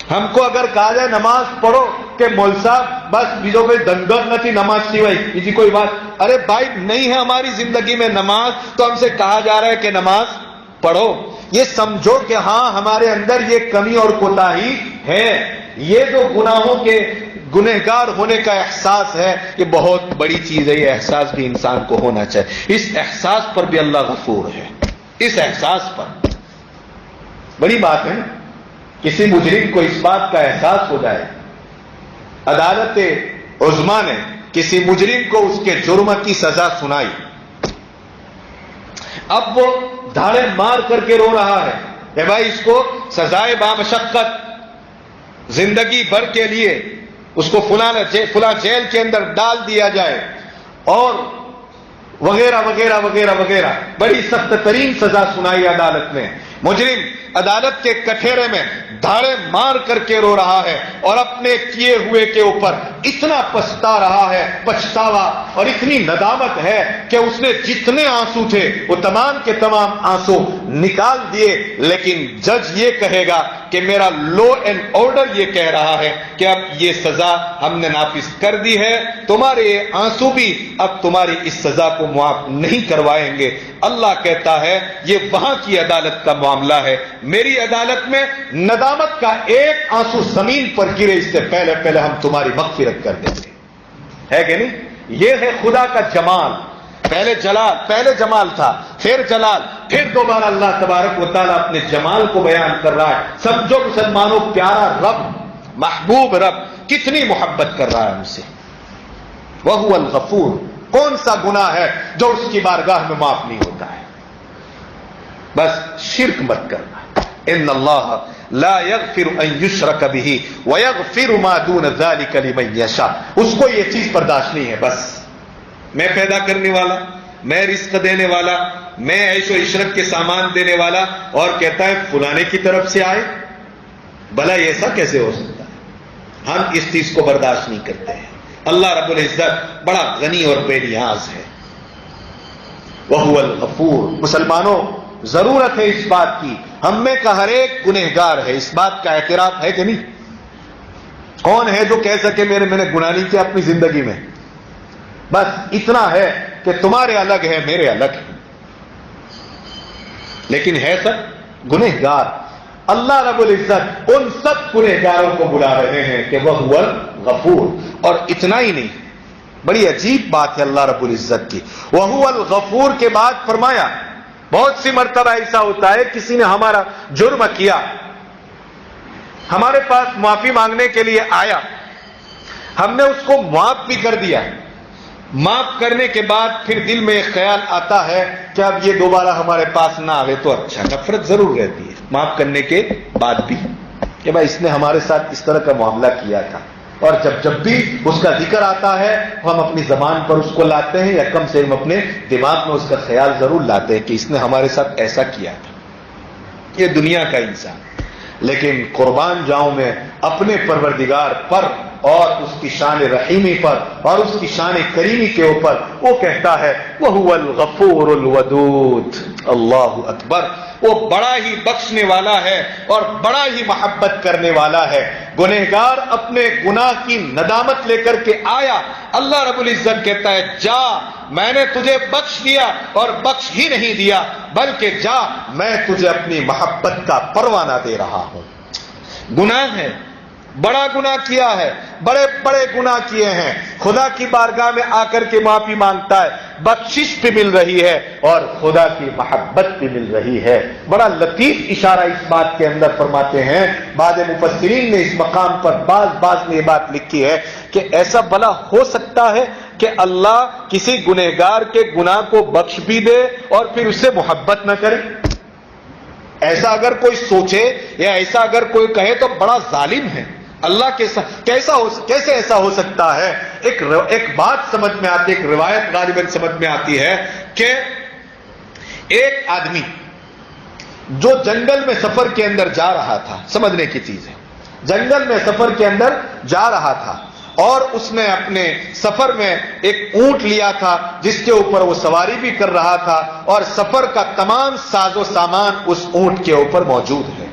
S1: ہم کو اگر کہا جائے نماز پڑھو کہ مول صاحب بس بیجو کوئی دنگت نہ تھی نماز تھی بھائی کسی کوئی بات، ارے بھائی نہیں ہے ہماری زندگی میں نماز، تو ہم سے کہا جا رہا ہے کہ نماز پڑھو، یہ سمجھو کہ ہاں ہمارے اندر یہ کمی اور کوتاہی ہے، یہ جو گناہوں کے گنہگار ہونے کا احساس ہے یہ بہت بڑی چیز ہے، یہ احساس بھی انسان کو ہونا چاہیے۔ اس احساس پر بھی اللہ غفور ہے، اس احساس پر بڑی بات ہے نا، کسی مجرم کو اس بات کا احساس ہو جائے، عدالت عظمیٰ نے کسی مجرم کو اس کے جرم کی سزا سنائی، اب وہ دھاڑے مار کر کے رو رہا ہے کہ بھائی اس کو سزائے بامشقت زندگی بھر کے لیے اس کو فلاں جیل کے اندر ڈال دیا جائے اور وغیرہ وغیرہ وغیرہ وغیرہ، بڑی سخت ترین سزا سنائی عدالت نے۔ مجرم عدالت کے کٹہرے میں دھاڑے مار کر کے رو رہا ہے اور اپنے کیے ہوئے کے اوپر اتنا پچھتا رہا ہے، پچھتاوا اور اتنی ندامت ہے کہ اس نے جتنے آنسو تھے وہ تمام کے تمام آنسو نکال دیے، لیکن جج یہ کہے گا کہ میرا لا اینڈ آرڈر یہ کہہ رہا ہے کہ اب یہ سزا ہم نے نافذ کر دی ہے، تمہارے یہ آنسو بھی اب تمہاری اس سزا کو معاف نہیں کروائیں گے۔ اللہ کہتا ہے یہ وہاں کی عدالت کا معاملہ ہے، میری عدالت میں ندامت کا ایک آنسو زمین پر گرے اس سے پہلے پہلے ہم تمہاری مغفرت کر دیں گے، ہے کہ نہیں؟ یہ ہے خدا کا جمال۔ پہلے جمال تھا، پھر جلال، پھر دوبارہ اللہ تبارک و تعالیٰ اپنے جمال کو بیان کر رہا ہے۔ سمجھو مسلمانوں، پیارا رب، محبوب رب کتنی محبت کر رہا ہے ہم سے۔ وَهُوَ الْغَفُورُ، کون سا گناہ ہے جو اس کی بارگاہ میں معاف نہیں ہوتا ہے؟ بس شرک مت کرنا۔ ان اللہ لا یغفر ان یشرک بہ ویغفر ما دون ذلک لمن یشاء، اس کو یہ چیز برداشت نہیں ہے۔ بس میں پیدا کرنے والا، میں رزق دینے والا، میں عیش و عشرت کے سامان دینے والا، اور کہتا ہے فلانے کی طرف سے آئے، بھلا ایسا کیسے ہو سکتا ہے؟ ہم اس چیز کو برداشت نہیں کرتے ہیں۔ اللہ رب العزت بڑا غنی اور بے نیاز ہے۔ وَهُوَ الْغَفُورُ، مسلمانوں ضرورت ہے اس بات کی، ہم میں کا ہر ایک گنہگار ہے، اس بات کا اعتراف ہے کہ نہیں؟ کون ہے جو کہہ سکے میں نے گناہ نہیں کیا اپنی زندگی میں؟ بس اتنا ہے کہ تمہارے الگ ہے، میرے الگ ہے، لیکن ہے سب گنہگار۔ اللہ رب العزت ان سب گنہگاروں کو بلا رہے ہیں کہ وہ هو الغفور، اور اتنا ہی نہیں، بڑی عجیب بات ہے اللہ رب العزت کی۔ وہ هو الغفور کے بعد فرمایا، بہت سی مرتبہ ایسا ہوتا ہے کسی نے ہمارا جرم کیا، ہمارے پاس معافی مانگنے کے لیے آیا، ہم نے اس کو معاف بھی کر دیا، معاف کرنے کے بعد پھر دل میں ایک خیال آتا ہے کہ اب یہ دوبارہ ہمارے پاس نہ آئے تو اچھا۔ نفرت ضرور رہتی ہے معاف کرنے کے بعد بھی کہ بھائی اس نے ہمارے ساتھ اس طرح کا معاملہ کیا تھا، اور جب بھی اس کا ذکر آتا ہے ہم اپنی زبان پر اس کو لاتے ہیں، یا کم سے کم اپنے دماغ میں اس کا خیال ضرور لاتے ہیں کہ اس نے ہمارے ساتھ ایسا کیا تھا۔ یہ دنیا کا انسان، لیکن قربان جاؤں میں اپنے پروردگار پر اور اس کی شان رحیمی پر اور اس کی شان کریمی کے اوپر وہ کہتا ہے وَهُوَ الْغَفُورُ الْوَدُودُ۔ اللہ اکبر، وہ بڑا ہی بخشنے والا ہے اور بڑا ہی محبت کرنے والا ہے۔ گنہگار اپنے گناہ کی ندامت لے کر کے آیا، اللہ رب العزت کہتا ہے جا، میں نے تجھے بخش دیا، اور بخش ہی نہیں دیا بلکہ جا، میں تجھے اپنی محبت کا پروانہ دے رہا ہوں۔ گناہ ہے، بڑا گناہ کیا ہے، بڑے بڑے گناہ کیے ہیں، خدا کی بارگاہ میں آ کر کے معافی مانگتا ہے، بخشش بھی مل رہی ہے اور خدا کی محبت بھی مل رہی ہے۔ بڑا لطیف اشارہ اس بات کے اندر فرماتے ہیں، بعض مفسرین نے اس مقام پر بعض نے یہ بات لکھی ہے کہ ایسا بھلا ہو سکتا ہے کہ اللہ کسی گنہگار کے گناہ کو بخش بھی دے اور پھر اس سے محبت نہ کرے؟ ایسا اگر کوئی سوچے یا ایسا اگر کوئی کہے تو بڑا ظالم ہے اللہ کے ساتھ۔ کیسے ایسا ہو سکتا ہے؟ ایک بات سمجھ میں آتی ہے، ایک روایت غالباً سمجھ میں آتی ہے کہ ایک آدمی جو جنگل میں سفر کے اندر جا رہا تھا، سمجھنے کی چیز ہے، جنگل میں سفر کے اندر جا رہا تھا اور اس نے اپنے سفر میں ایک اونٹ لیا تھا جس کے اوپر وہ سواری بھی کر رہا تھا، اور سفر کا تمام ساز و سامان اس اونٹ کے اوپر موجود ہے،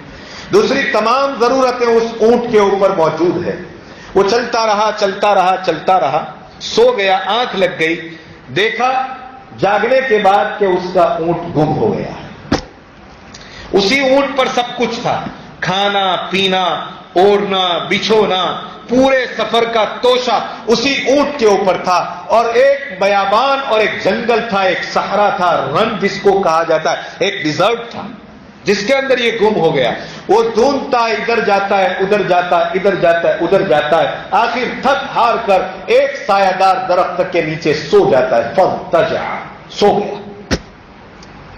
S1: دوسری تمام ضرورتیں اس اونٹ کے اوپر موجود ہے۔ وہ چلتا رہا، سو گیا، آنکھ لگ گئی، دیکھا جاگنے کے بعد کہ اس کا اونٹ گم ہو گیا ہے۔ اسی اونٹ پر سب کچھ تھا، کھانا پینا، اوڑھنا بچھونا، پورے سفر کا توشہ اسی اونٹ کے اوپر تھا، اور ایک بیابان اور ایک جنگل تھا، ایک صحرا تھا، رن جس کو کہا جاتا ہے، ایک ڈیزرٹ تھا جس کے اندر یہ گم ہو گیا، وہ ڈھونڈتا ہے، ادھر جاتا ہے، ادھر جاتا ہے، ادھر جاتا ہے، ادھر جاتا ہے، آخر تھک ہار کر ایک سایہ دار درخت کے نیچے سو جاتا ہے، فاضطجع، سو گیا،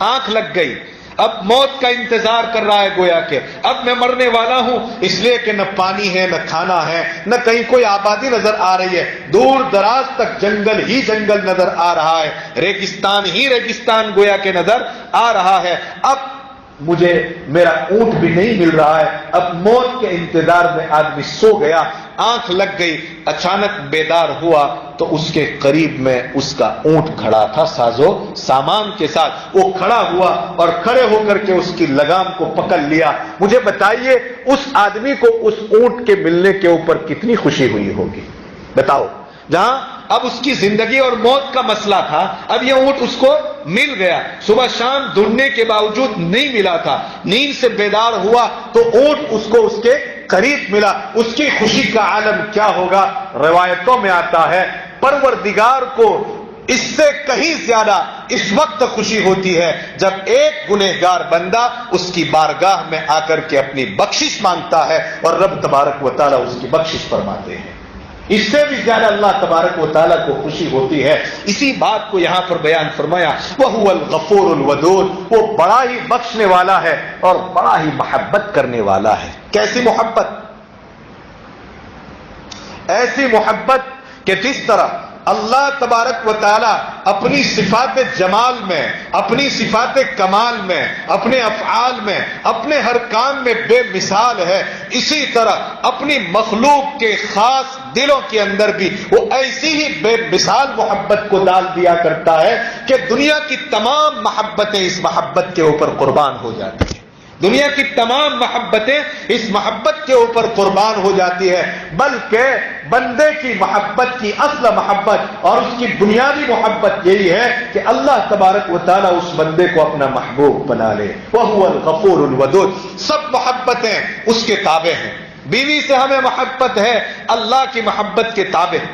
S1: آنکھ لگ گئی، اب موت کا انتظار کر رہا ہے، گویا کہ اب میں مرنے والا ہوں، اس لیے کہ نہ پانی ہے، نہ کھانا ہے، نہ کہیں کوئی آبادی نظر آ رہی ہے، دور دراز تک جنگل ہی جنگل نظر آ رہا ہے، ریگستان ہی ریگستان گویا کہ نظر آ رہا ہے، اب مجھے میرا اونٹ بھی نہیں مل رہا ہے، اب موت کے انتظار میں آدمی سو گیا، آنکھ لگ گئی، اچانک بیدار ہوا تو اس کے قریب میں اس کا اونٹ کھڑا تھا، سازو سامان کے ساتھ، وہ کھڑا ہوا اور کھڑے ہو کر کے اس کی لگام کو پکڑ لیا۔ مجھے بتائیے اس آدمی کو اس اونٹ کے ملنے کے اوپر کتنی خوشی ہوئی ہوگی، بتاؤ، جہاں اب اس کی زندگی اور موت کا مسئلہ تھا، اب یہ اونٹ اس کو مل گیا، صبح شام ڈھونڈنے کے باوجود نہیں ملا تھا، نیند سے بیدار ہوا تو اونٹ اس کو اس کے قریب ملا، اس کی خوشی کا عالم کیا ہوگا؟ روایتوں میں آتا ہے پروردگار کو اس سے کہیں زیادہ اس وقت خوشی ہوتی ہے جب ایک گنہگار بندہ اس کی بارگاہ میں آ کر کے اپنی بخشش مانگتا ہے اور رب تبارک و تعالیٰ اس کی بخشش فرماتے ہیں، اس سے بھی زیادہ اللہ تبارک و تعالیٰ کو خوشی ہوتی ہے۔ اسی بات کو یہاں پر بیان فرمایا، وَهُوَ الْغَفُورُ الْوَدُودُ، وہ بڑا ہی بخشنے والا ہے اور بڑا ہی محبت کرنے والا ہے۔ کیسی محبت؟ ایسی محبت کہ جس طرح اللہ تبارک و تعالیٰ اپنی صفات جمال میں، اپنی صفات کمال میں، اپنے افعال میں، اپنے ہر کام میں بے مثال ہے، اسی طرح اپنی مخلوق کے خاص دلوں کے اندر بھی وہ ایسی ہی بے مثال محبت کو ڈال دیا کرتا ہے کہ دنیا کی تمام محبتیں اس محبت کے اوپر قربان ہو جاتی ہیں، دنیا کی تمام محبتیں اس محبت کے اوپر قربان ہو جاتی ہے، بلکہ بندے کی محبت کی اصل محبت اور اس کی بنیادی محبت یہی ہے کہ اللہ تبارک و تعالیٰ اس بندے کو اپنا محبوب بنا لے۔ وَهُوَ الْغَفُورُ الْوَدُودُ، سب محبتیں اس کے تابع ہیں، بیوی سے ہمیں محبت ہے، اللہ کی محبت کے تابع،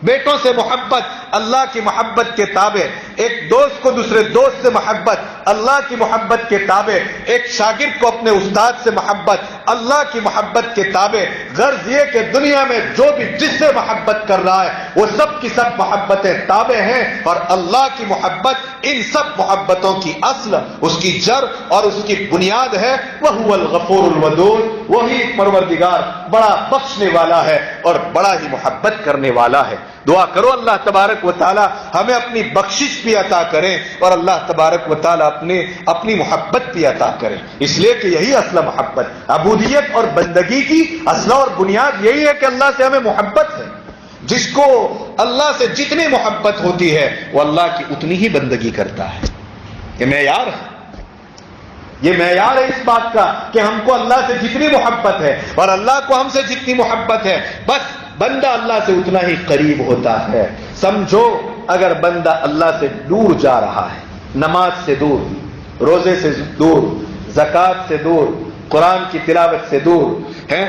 S1: بیٹوں سے محبت اللہ کی محبت کے تابع، ایک دوست کو دوسرے دوست سے محبت اللہ کی محبت کے تابع، ایک شاگرد کو اپنے استاد سے محبت اللہ کی محبت کے تابع۔ غرض یہ کہ دنیا میں جو بھی جس سے محبت کر رہا ہے وہ سب کی سب محبتیں تابع ہیں، اور اللہ کی محبت ان سب محبتوں کی اصل، اس کی جڑ اور اس کی بنیاد ہے۔ وَهُوَ الْغَفُورُ الْوَدُودُ، وہی پروردگار بڑا بخشنے والا ہے اور بڑا ہی محبت کرنے والا ہے۔ دعا کرو اللہ تبارک و تعالی ہمیں اپنی بخشش بھی عطا کریں اور اللہ تبارک و تعالی اپنی محبت بھی عطا کریں، اس لیے کہ یہی اصل محبت، عبودیت اور بندگی کی اصل اور بنیاد یہی ہے کہ اللہ سے ہمیں محبت ہے۔ جس کو اللہ سے جتنی محبت ہوتی ہے وہ اللہ کی اتنی ہی بندگی کرتا ہے۔ یہ معیار ہے، یہ معیار ہے اس بات کا کہ ہم کو اللہ سے جتنی محبت ہے اور اللہ کو ہم سے جتنی محبت ہے، بس بندہ اللہ سے اتنا ہی قریب ہوتا ہے۔ سمجھو اگر بندہ اللہ سے دور جا رہا ہے، نماز سے دور، روزے سے دور، زکوٰۃ سے دور، قرآن کی تلاوت سے دور ہے،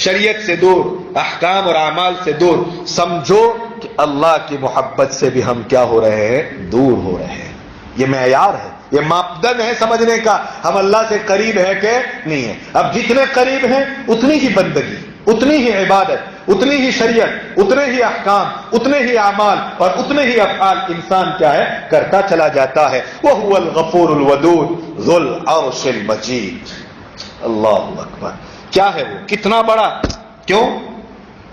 S1: شریعت سے دور، احکام اور اعمال سے دور، سمجھو کہ اللہ کی محبت سے بھی ہم کیا ہو رہے ہیں؟ دور ہو رہے ہیں۔ یہ معیار ہے، یہ ماپدند ہے سمجھنے کا ہم اللہ سے قریب ہے کہ نہیں ہے۔ اب جتنے قریب ہیں اتنی ہی بندگی، اتنی ہی عبادت، اتنی ہی شریعت، اتنے ہی احکام، اتنے ہی اعمال اور اتنے ہی افعال انسان کیا ہے؟ کرتا چلا جاتا ہے۔ وَهُوَ الْغَفُورُ الْوَدُودُ ذُو الْعَرْشِ الْمَجِيدُ۔ اللہ اکبر، کیا ہے وہ؟ کتنا بڑا، کیوں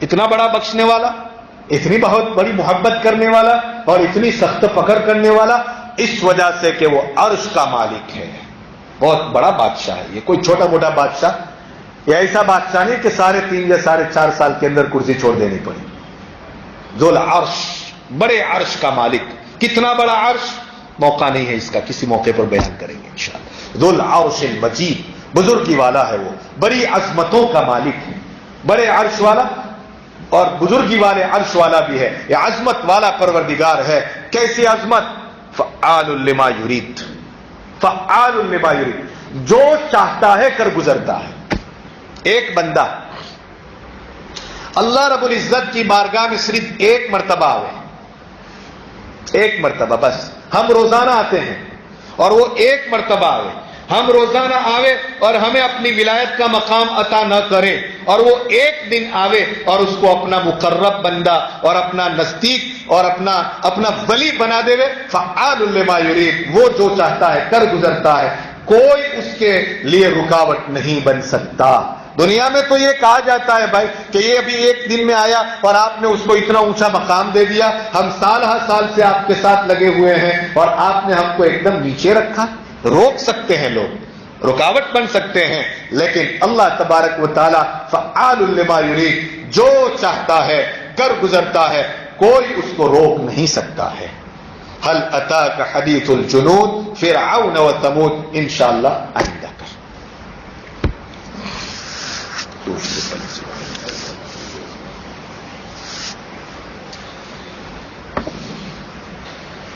S1: اتنا بڑا بخشنے والا، اتنی بہت بڑی محبت کرنے والا اور اتنی سخت پکڑ کرنے والا؟ اس وجہ سے کہ وہ عرش کا مالک ہے، بہت بڑا بادشاہ ہے۔ یہ کوئی چھوٹا موٹا بادشاہ، یہ ایسا بادشاہ نہیں کہ 3.5 یا 4.5 سال کے اندر کرسی چھوڑ دینی پڑی۔ ذو العرش، بڑے عرش کا مالک۔ کتنا بڑا عرش؟ موقع نہیں ہے اس کا، کسی موقع پر بیان کریں گے انشاءاللہ۔ ذو العرش المجید، بزرگی والا ہے وہ، بڑی عظمتوں کا مالک ہے، بڑے عرش والا اور بزرگی والے عرش والا بھی ہے۔ یہ عظمت والا پروردگار ہے۔ کیسی عظمت؟ فعال لما یرید، فعال لما یرید، جو چاہتا ہے کر گزرتا ہے۔ ایک بندہ اللہ رب العزت کی بارگاہ میں صرف ایک مرتبہ آئے، ایک مرتبہ بس، ہم روزانہ آتے ہیں اور وہ ایک مرتبہ آئے، ہم روزانہ آوے اور ہمیں اپنی ولایت کا مقام عطا نہ کرے، اور وہ ایک دن آوے اور اس کو اپنا مقرب بندہ اور اپنا نزدیک اور اپنا ولی بنا دے، فعال لما یرید، وہ جو چاہتا ہے کر گزرتا ہے، کوئی اس کے لیے رکاوٹ نہیں بن سکتا۔ دنیا میں تو یہ کہا جاتا ہے بھائی کہ یہ ابھی ایک دن میں آیا اور آپ نے اس کو اتنا اونچا مقام دے دیا، ہم سال ہر سال سے آپ کے ساتھ لگے ہوئے ہیں اور آپ نے ہم کو ایک دم نیچے رکھا۔ روک سکتے ہیں لوگ، رکاوٹ بن سکتے ہیں، لیکن اللہ تبارک و تعالی فعال لما یرید، جو چاہتا ہے کر گزرتا ہے، کوئی اس کو روک نہیں سکتا ہے۔ هل اتاک حدیث الجنود فرعون و ثمود، انشاءاللہ آئندہ کر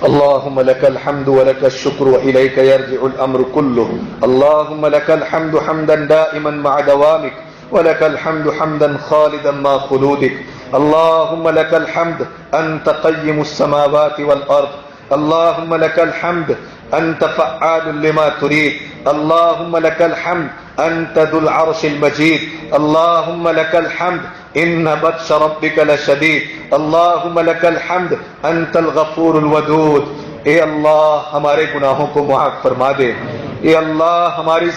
S1: اللهم لك الحمد ولك الشكر وإليك يرجع الأمر كله، اللهم لك الحمد حمدا دائما مع دوامك، ولك الحمد حمدا خالدا مع خلودك، اللهم لك الحمد أنت قيم السماوات والأرض، اللهم لك الحمد أنت فعال لما تريد، اللهم لك الحمد أنت ذو العرش المجيد، اللهم لك الحمد إن بطش ربك لشديد، اللهم لك الحمد أنت الغفور الودود۔ اے اللہ ہمارے گناہوں کو معاف فرما دے، اے اللہ ہماری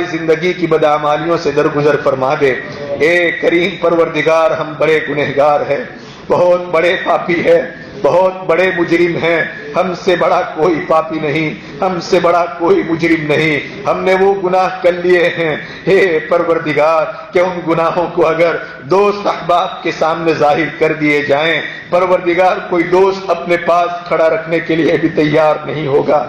S1: زندگی کی بدعمالیوں سے درگزر فرما دے، اے کریم پروردگار ہم بڑے گنہگار ہیں، بہت بڑے پاپی ہیں، بہت بڑے مجرم ہیں، ہم سے بڑا کوئی پاپی نہیں، ہم سے بڑا کوئی مجرم نہیں، ہم نے وہ گناہ کر لیے ہیں اے پروردگار کہ ان گناہوں کو اگر دوست احباب کے سامنے ظاہر کر دیے جائیں، پروردگار کوئی دوست اپنے پاس کھڑا رکھنے کے لیے بھی تیار نہیں ہوگا،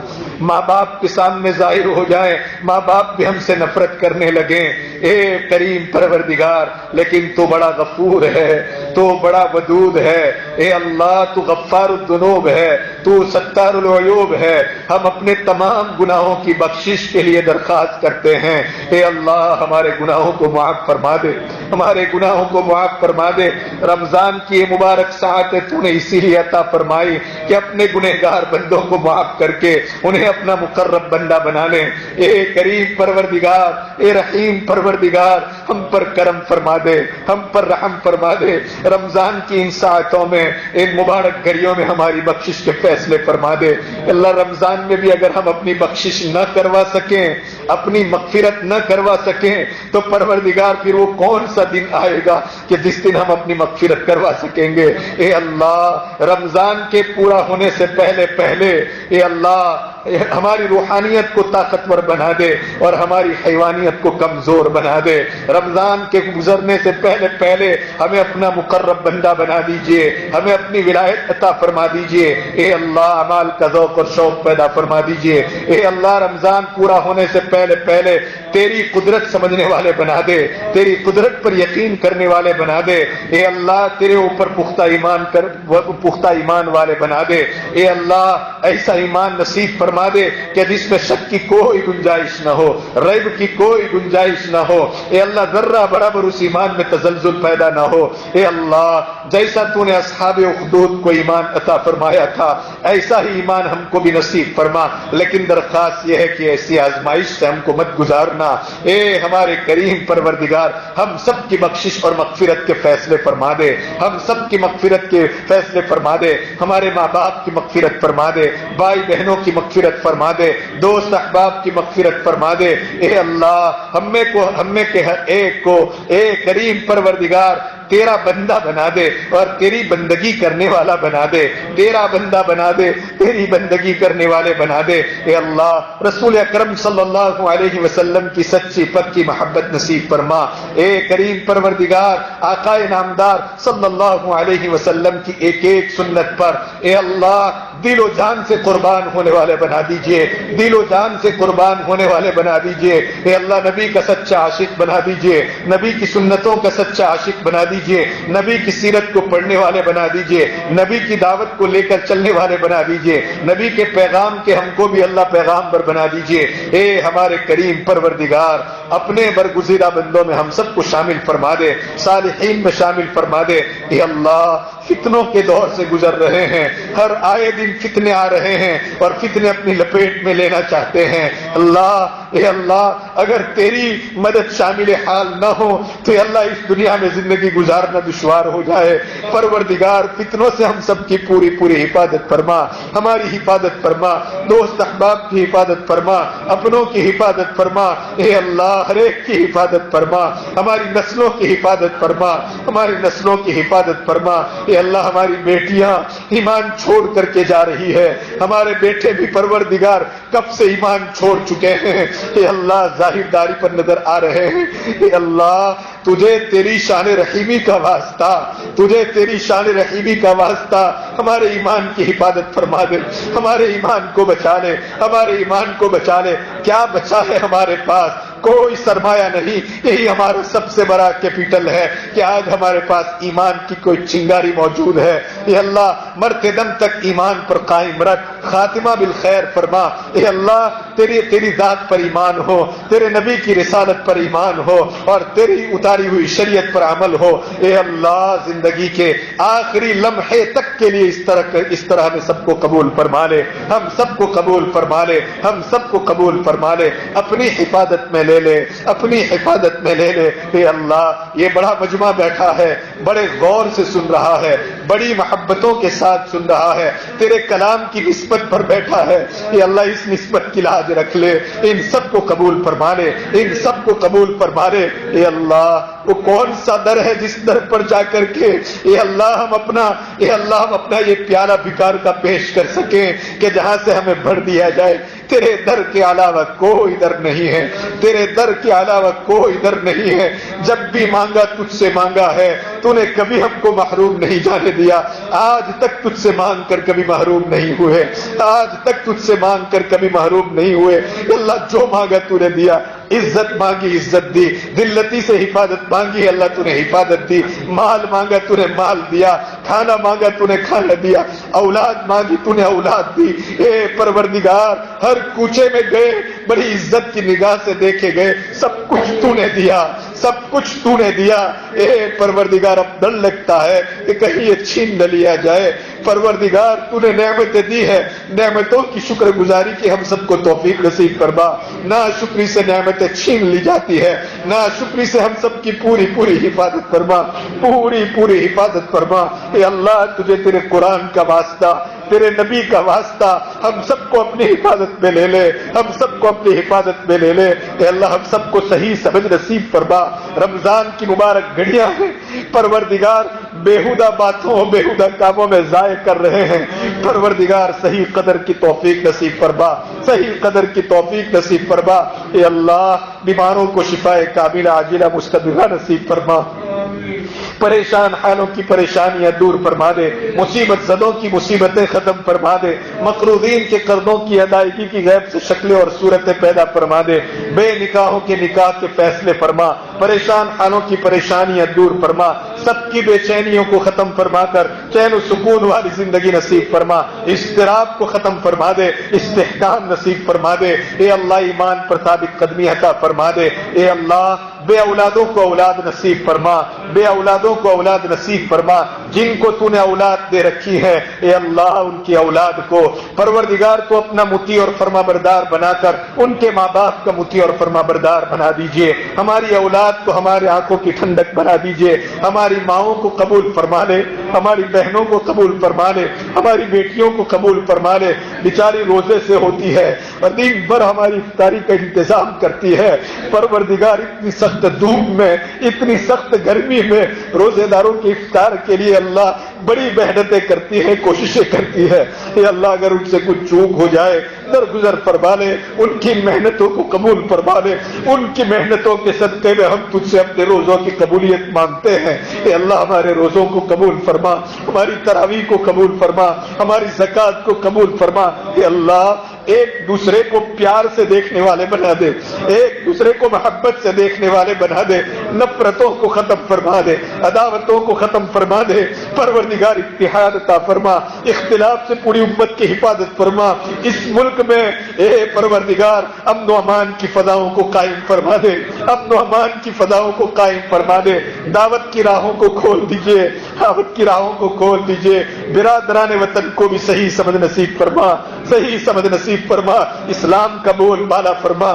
S1: ماں باپ کے سامنے ظاہر ہو جائیں، ماں باپ بھی ہم سے نفرت کرنے لگیں، اے کریم پروردگار، لیکن تو بڑا غفور ہے، تو بڑا ودود ہے، اے اللہ تو غفار الذنوب ہے، تو ستار العیوب ہے، ہم اپنے تمام گناہوں کی بخشش کے لیے درخواست کرتے ہیں، اے اللہ ہمارے گناہوں کو معاف فرما دے، ہمارے گناہوں کو معاف فرما دے۔ رمضان کی یہ مبارک ساعت تو نے اسی لیے عطا فرمائی کہ اپنے گنہگار بندوں کو معاف کر کے انہیں اپنا مقرب بندہ بنا لیں، اے کریم پروردگار، اے رحیم پروردگار، ہم پر کرم فرما دے، ہم پر رحم فرما دے، رمضان کی ان ساعتوں میں، ان مبارک گھڑیوں میں ہماری بخشش کے فیصلے فرما دے۔ اللہ رمضان میں بھی اگر ہم اپنی بخشش نہ کروا سکیں، اپنی مغفرت نہ کروا سکیں، تو پروردگار پھر وہ کون سا دن آئے گا کہ جس دن ہم اپنی مغفرت کروا سکیں گے۔ اے اللہ رمضان کے پورا ہونے سے پہلے اے اللہ ہماری روحانیت کو طاقتور بنا دے اور ہماری حیوانیت کو کمزور بنا دے، رمضان کے گزرنے سے پہلے ہمیں اپنا مقرب بندہ بنا دیجئے، ہمیں اپنی ولایت عطا فرما دیجئے، اے اللہ اعمال کا ذوق اور شوق پیدا فرما دیجئے، اے اللہ رمضان پورا ہونے سے پہلے تیری قدرت سمجھنے والے بنا دے، تیری قدرت پر یقین کرنے والے بنا دے، اے اللہ تیرے اوپر پختہ ایمان والے بنا دے، اے اللہ ایسا ایمان نصیب فرما دے کہ جس میں شک کی کوئی گنجائش نہ ہو، ریب کی کوئی گنجائش نہ ہو، اے اللہ ذرہ برابر اس ایمان میں تزلزل پیدا نہ ہو، اے اللہ جیسا تو نے اصحاب اخدود کو ایمان عطا فرمایا تھا ایسا ہی ایمان ہم کو بھی نصیب فرما، لیکن درخواست یہ ہے کہ ایسی آزمائش سے ہم کو مت گزارنا، اے ہمارے کریم پروردگار ہم سب کی بخشش اور مغفرت کے فیصلے فرما دے، ہم سب کی مغفرت کے فیصلے فرما دے، ہمارے ماں باپ کی مغفرت فرما دے، بھائی بہنوں کی مغفرت فرما دے، دوست احباب کی مغفرت فرما دے، اے اللہ ہم میں کے ہر ایک کو اے کریم پروردگار تیرا بندہ بنا دے اور تیری بندگی کرنے والا بنا دے، تیرا بندہ بنا دے، تیری بندگی کرنے والے بنا دے، اے اللہ رسول اکرم صلی اللہ علیہ وسلم کی سچی پکی محبت نصیب فرما، اے کریم پروردگار آقا نامدار صلی اللہ علیہ وسلم کی ایک ایک سنت پر اے اللہ دل و جان سے قربان ہونے والے بنا دیجئے، دل و جان سے قربان ہونے والے بنا دیجئے، اے اللہ نبی کا سچا عاشق بنا دیجئے، نبی کی سنتوں کا سچا عاشق بنا دیجئے، دیجئے, نبی کی سیرت کو پڑھنے والے بنا دیجئے, نبی کی دعوت کو لے کر چلنے والے بنا دیجئے, نبی کے پیغام کے ہم کو بھی اللہ پیغام پر بنا دیجئے. اے ہمارے کریم پروردگار, اپنے برگزیدہ بندوں میں ہم سب کو شامل فرما دے, صالحین میں شامل فرما دے. اے اللہ, فتنوں کے دور سے گزر رہے ہیں, ہر آئے دن فتنے آ رہے ہیں اور فتنے اپنی لپیٹ میں لینا چاہتے ہیں. اللہ, اے اللہ, اگر تیری مدد شامل حال نہ ہو تو اے اللہ اس دنیا میں زندگی گزارنا دشوار ہو جائے. پروردگار, فتنوں سے ہم سب کی پوری پوری حفاظت فرما, ہماری حفاظت فرما, دوست احباب کی حفاظت فرما, اپنوں کی حفاظت فرما. اے اللہ, ہر ایک کی حفاظت فرما, ہماری نسلوں کی حفاظت فرما, ہماری نسلوں کی حفاظت فرما. اے اللہ, ہماری بیٹیاں ایمان چھوڑ کر کے جا رہی ہے, ہمارے بیٹے بھی پروردگار کب سے ایمان چھوڑ چکے ہیں. اے اللہ, ظاہر داری پر نظر آ رہے ہیں. اے اللہ, تجھے تیری شان رحیمی کا واسطہ, تجھے تیری شان رحیمی کا واسطہ ہمارے ایمان کی حفاظت فرما دے, ہمارے ایمان کو بچا لے, ہمارے ایمان کو بچا لے. کیا بچا ہے ہمارے پاس؟ کوئی سرمایہ نہیں. یہی ہمارا سب سے بڑا کیپٹل ہے کہ آج ہمارے پاس ایمان کی کوئی چنگاری موجود ہے. اے اللہ, مرتے دم تک ایمان پر قائم رکھ, خاتمہ بالخیر فرما. اے اللہ, تیری ذات پر ایمان ہو, تیرے نبی کی رسالت پر ایمان ہو اور تیری اتاری ہوئی شریعت پر عمل ہو. اے اللہ, زندگی کے آخری لمحے تک کے لیے اس طرح میں سب کو قبول فرما لے, ہم سب کو قبول فرما لے, ہم سب کو قبول فرما لے. اپنی حفاظت میں لے لے, اپنی حفاظت میں لے لے. اے اللہ, یہ بڑا مجمع بیٹھا ہے, بڑے غور سے سن رہا ہے, بڑی محبتوں کے ساتھ سن رہا ہے, تیرے کلام کی نسبت پر بیٹھا ہے. اے اللہ, اس نسبت کی لاج رکھ لے, ان سب کو قبول فرما لے, ان سب کو قبول فرما لے. اے اللہ, وہ کون سا در ہے جس در پر جا کر کے اے اللہ ہم اپنا یہ پیالہ بھکار کا پیش کر سکیں کہ جہاں سے ہمیں بھر دیا جائے. تیرے در کے علاوہ کوئی در نہیں ہے, تیرے در کے علاوہ کوئی در نہیں ہے. جب بھی مانگا تجھ سے مانگا ہے, تو نے کبھی ہم کو محروم نہیں جانے دیا. آج تک تجھ سے مانگ کر کبھی محروم نہیں ہوئے, آج تک تجھ سے مانگ کر کبھی محروم نہیں ہوئے. اللہ, جو مانگا تو نے دیا. عزت مانگی عزت دی, ذلتی سے حفاظت مانگی اللہ تو نے حفاظت دی, مال مانگا تو نے مال دیا, کھانا مانگا تو نے کھانا دیا, اولاد مانگی تو نے اولاد دی. اے پروردگار, ہر کوچے میں گئے بڑی عزت کی نگاہ سے دیکھے گئے, سب کچھ تو نے دیا, سب کچھ تو نے دیا. اے پروردگار, اب ڈر لگتا ہے کہ کہیں یہ چھین نہ لیا جائے. پروردگار, تو نے نعمتیں دی ہے, نعمتوں کی شکر گزاری کی ہم سب کو توفیق نصیب فرما. ناشکری سے نعمتیں چھین لی جاتی ہے, ناشکری سے ہم سب کی پوری پوری حفاظت فرما, پوری پوری حفاظت فرما. اے اللہ, تجھے تیرے قرآن کا واسطہ, تیرے نبی کا واسطہ ہم سب کو اپنی حفاظت میں لے لے, ہم سب کو اپنی حفاظت میں لے لے. اے اللہ, ہم سب کو صحیح سمجھ نصیب فرما. رمضان کی مبارک گھڑیاں ہیں پروردگار, بیہودہ باتوں بیہودہ کاموں میں ضائع کر رہے ہیں. پروردگار, صحیح قدر کی توفیق نصیب فرما, صحیح قدر کی توفیق نصیب فرما. اے اللہ, بیماروں کو شفائے کاملہ عاجلہ مستدرہ نصیب فرما, پریشان حالوں کی پریشانیاں دور فرما دے, مصیبت زدوں کی مصیبتیں ختم فرما دے, مقروضین کے قرضوں کی ادائیگی کی غیب سے شکلیں اور صورتیں پیدا فرما دے, بے نکاحوں کے نکاح کے فیصلے فرما, پریشان حالوں کی پریشانیاں دور فرما, سب کی بے چینیوں کو ختم فرما کر چین و سکون والی زندگی نصیب فرما, اضطراب کو ختم فرما دے, استحکام نصیب فرما دے. اے اللہ, ایمان پر ثابت قدمی عطا فرما دے. اے اللہ, بے اولادوں کو اولاد نصیب فرما, بے اولادوں کو اولاد نصیب فرما. جن کو تو نے اولاد دے رکھی ہے اے اللہ, ان کی اولاد کو پروردگار کو اپنا مطیع اور فرما بردار بنا کر ان کے ماں باپ کا مطیع اور فرما بردار بنا دیجئے. ہماری اولاد کو ہمارے آنکھوں کی ٹھنڈک بنا دیجئے. ہماری ماؤں کو قبول فرما لے, ہماری بہنوں کو قبول فرما لے, ہماری بیٹیوں کو قبول فرما لے. بیچاری روزے سے ہوتی ہے اور دن بھر ہماری افطاری کا انتظام کرتی ہے. پروردگار, اتنی سخت دھوپ میں, اتنی سخت گرمی میں روزے داروں کی افطار کے لیے اللہ بڑی محنتیں کرتی ہے, کوششیں کرتی ہے. اے اللہ, اگر ان سے کچھ چوک ہو جائے درگزر فرما لے, ان کی محنتوں کو قبول فرما لے. ان کی محنتوں کے صدقے میں ہم تجھ سے اپنے روزوں کی قبولیت مانگتے ہیں. اے اللہ, ہمارے روزوں کو قبول فرما, ہماری تراویح کو قبول فرما, ہماری زکات کو قبول فرما. اے اللہ, ایک دوسرے کو پیار سے دیکھنے والے بنا دے، ایک دوسرے کو محبت سے دیکھنے والے بنا دے، نفرتوں کو ختم فرما دے، عداوتوں کو ختم فرما دے۔ پروردگار اتحاد عطا فرما، اختلاف سے پوری امت کی حفاظت فرما۔ اس ملک میں اے پروردگار امن و امان کی فضاؤں کو قائم فرما دے، امن و امان کی فضاؤں کو قائم فرما دے۔ دعوت کی راہوں کو کھول دیجئے، دعوت کی راہوں کو کھول دیجئے۔ برادران وطن کو بھی صحیح سمجھ نصیب فرما، صحیح سمجھ نصیب فرما۔ اسلام کا بول بالا فرما،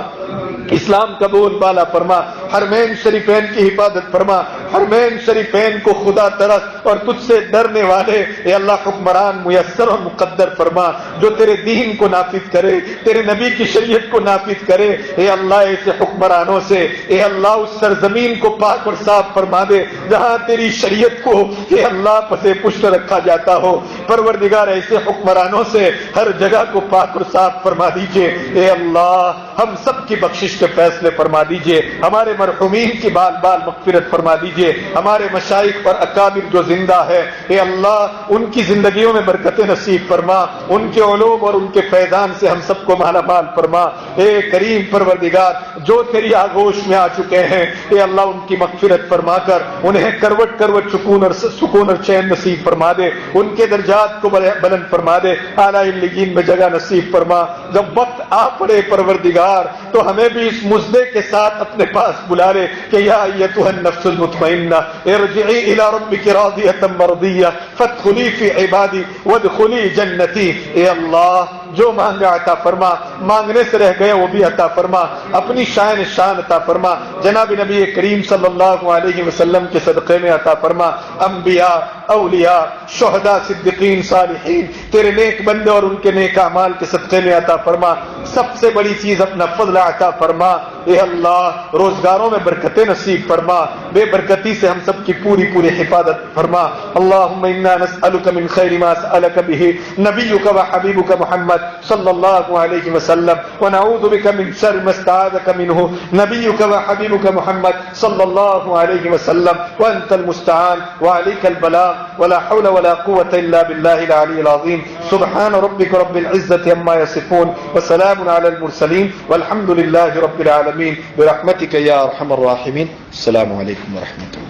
S1: اسلام کا بول بالا فرما۔ حرمین شریفین کی حفاظت فرما، حرمین شریفین کو خدا ترس اور تجھ سے ڈرنے والے اے اللہ حکمران میسر اور مقدر فرما، جو تیرے دین کو نافذ کرے، تیرے نبی کی شریعت کو نافذ کرے۔ اے اللہ ایسے حکمرانوں سے اے اللہ اس سرزمین کو پاک اور صاف فرما دے جہاں تیری شریعت کو اے اللہ پسے پشت رکھا جاتا ہو۔ پروردگار ایسے حکمرانوں سے ہر جگہ کو پاک اور صاف فرما دیجئے۔ اے اللہ ہم سب کی بخشش کے فیصلے فرما دیجئے، ہمارے مرحومین کی بال بال مغفرت فرما دیجئے، ہمارے مشائخ اور اکابر جو زندہ ہے اے اللہ ان کی زندگیوں میں برکت نصیب فرما، ان کے علوم اور ان کے فیضان سے ہم سب کو مالا مال فرما۔ اے کریم پروردگار جو تیری آغوش میں آ چکے ہیں اے اللہ ان کی مغفرت فرما کر انہیں کروٹ کروٹ سکون اور چین نصیب فرما دے، ان کے درجات کو بلند فرما دے، اعلیٰ علیین میں جگہ نصیب فرما۔ جب وقت آ پڑے پروردگار تو ہمیں بھی اس مزدے کے ساتھ اپنے پاس بلا لے کہ یا ایتھا النفس المطمئنہ ارجعی الی ربک راضیۃ مرضیہ فادخلی فی عبادی وادخلی جنتی۔ اے اللہ جو مانگا عطا فرما، مانگنے سے رہ گئے وہ بھی عطا فرما، اپنی شان عطا فرما، جناب نبی کریم صلی اللہ علیہ وسلم کے صدقے میں عطا فرما۔ انبیاء، اولیاء، شہداء، صدیقین، صالحین تیرے نیک بندے اور ان کے نیک اعمال کے صدقے میں عطا فرما۔ سب سے بڑی چیز اپنا فضل عطا فرما۔ اے اللہ روزگاروں میں برکتیں نصیب فرما، بے برکتی سے ہم سب کی پوری حفاظت فرما۔ اللہم انا نسألک من خیر ما سألک به نبیک و حبیبک محمد صلی اللہ علیہ وسلم ونعوذ بک من شر ما استعاذک منہ نبیک و حبیبک محمد صلی اللہ علیہ وسلم وانت المستعان وعلیک البلاغ ولا حول ولا قوة الا باللہ العلی العظیم۔ سبحان ربک رب العزة عما یصفون وسلام علی المرسلین والحمد للہ رب العالمین برحمتک یا ارحم الراحمین۔ السلام علیکم ورحمۃ اللہ۔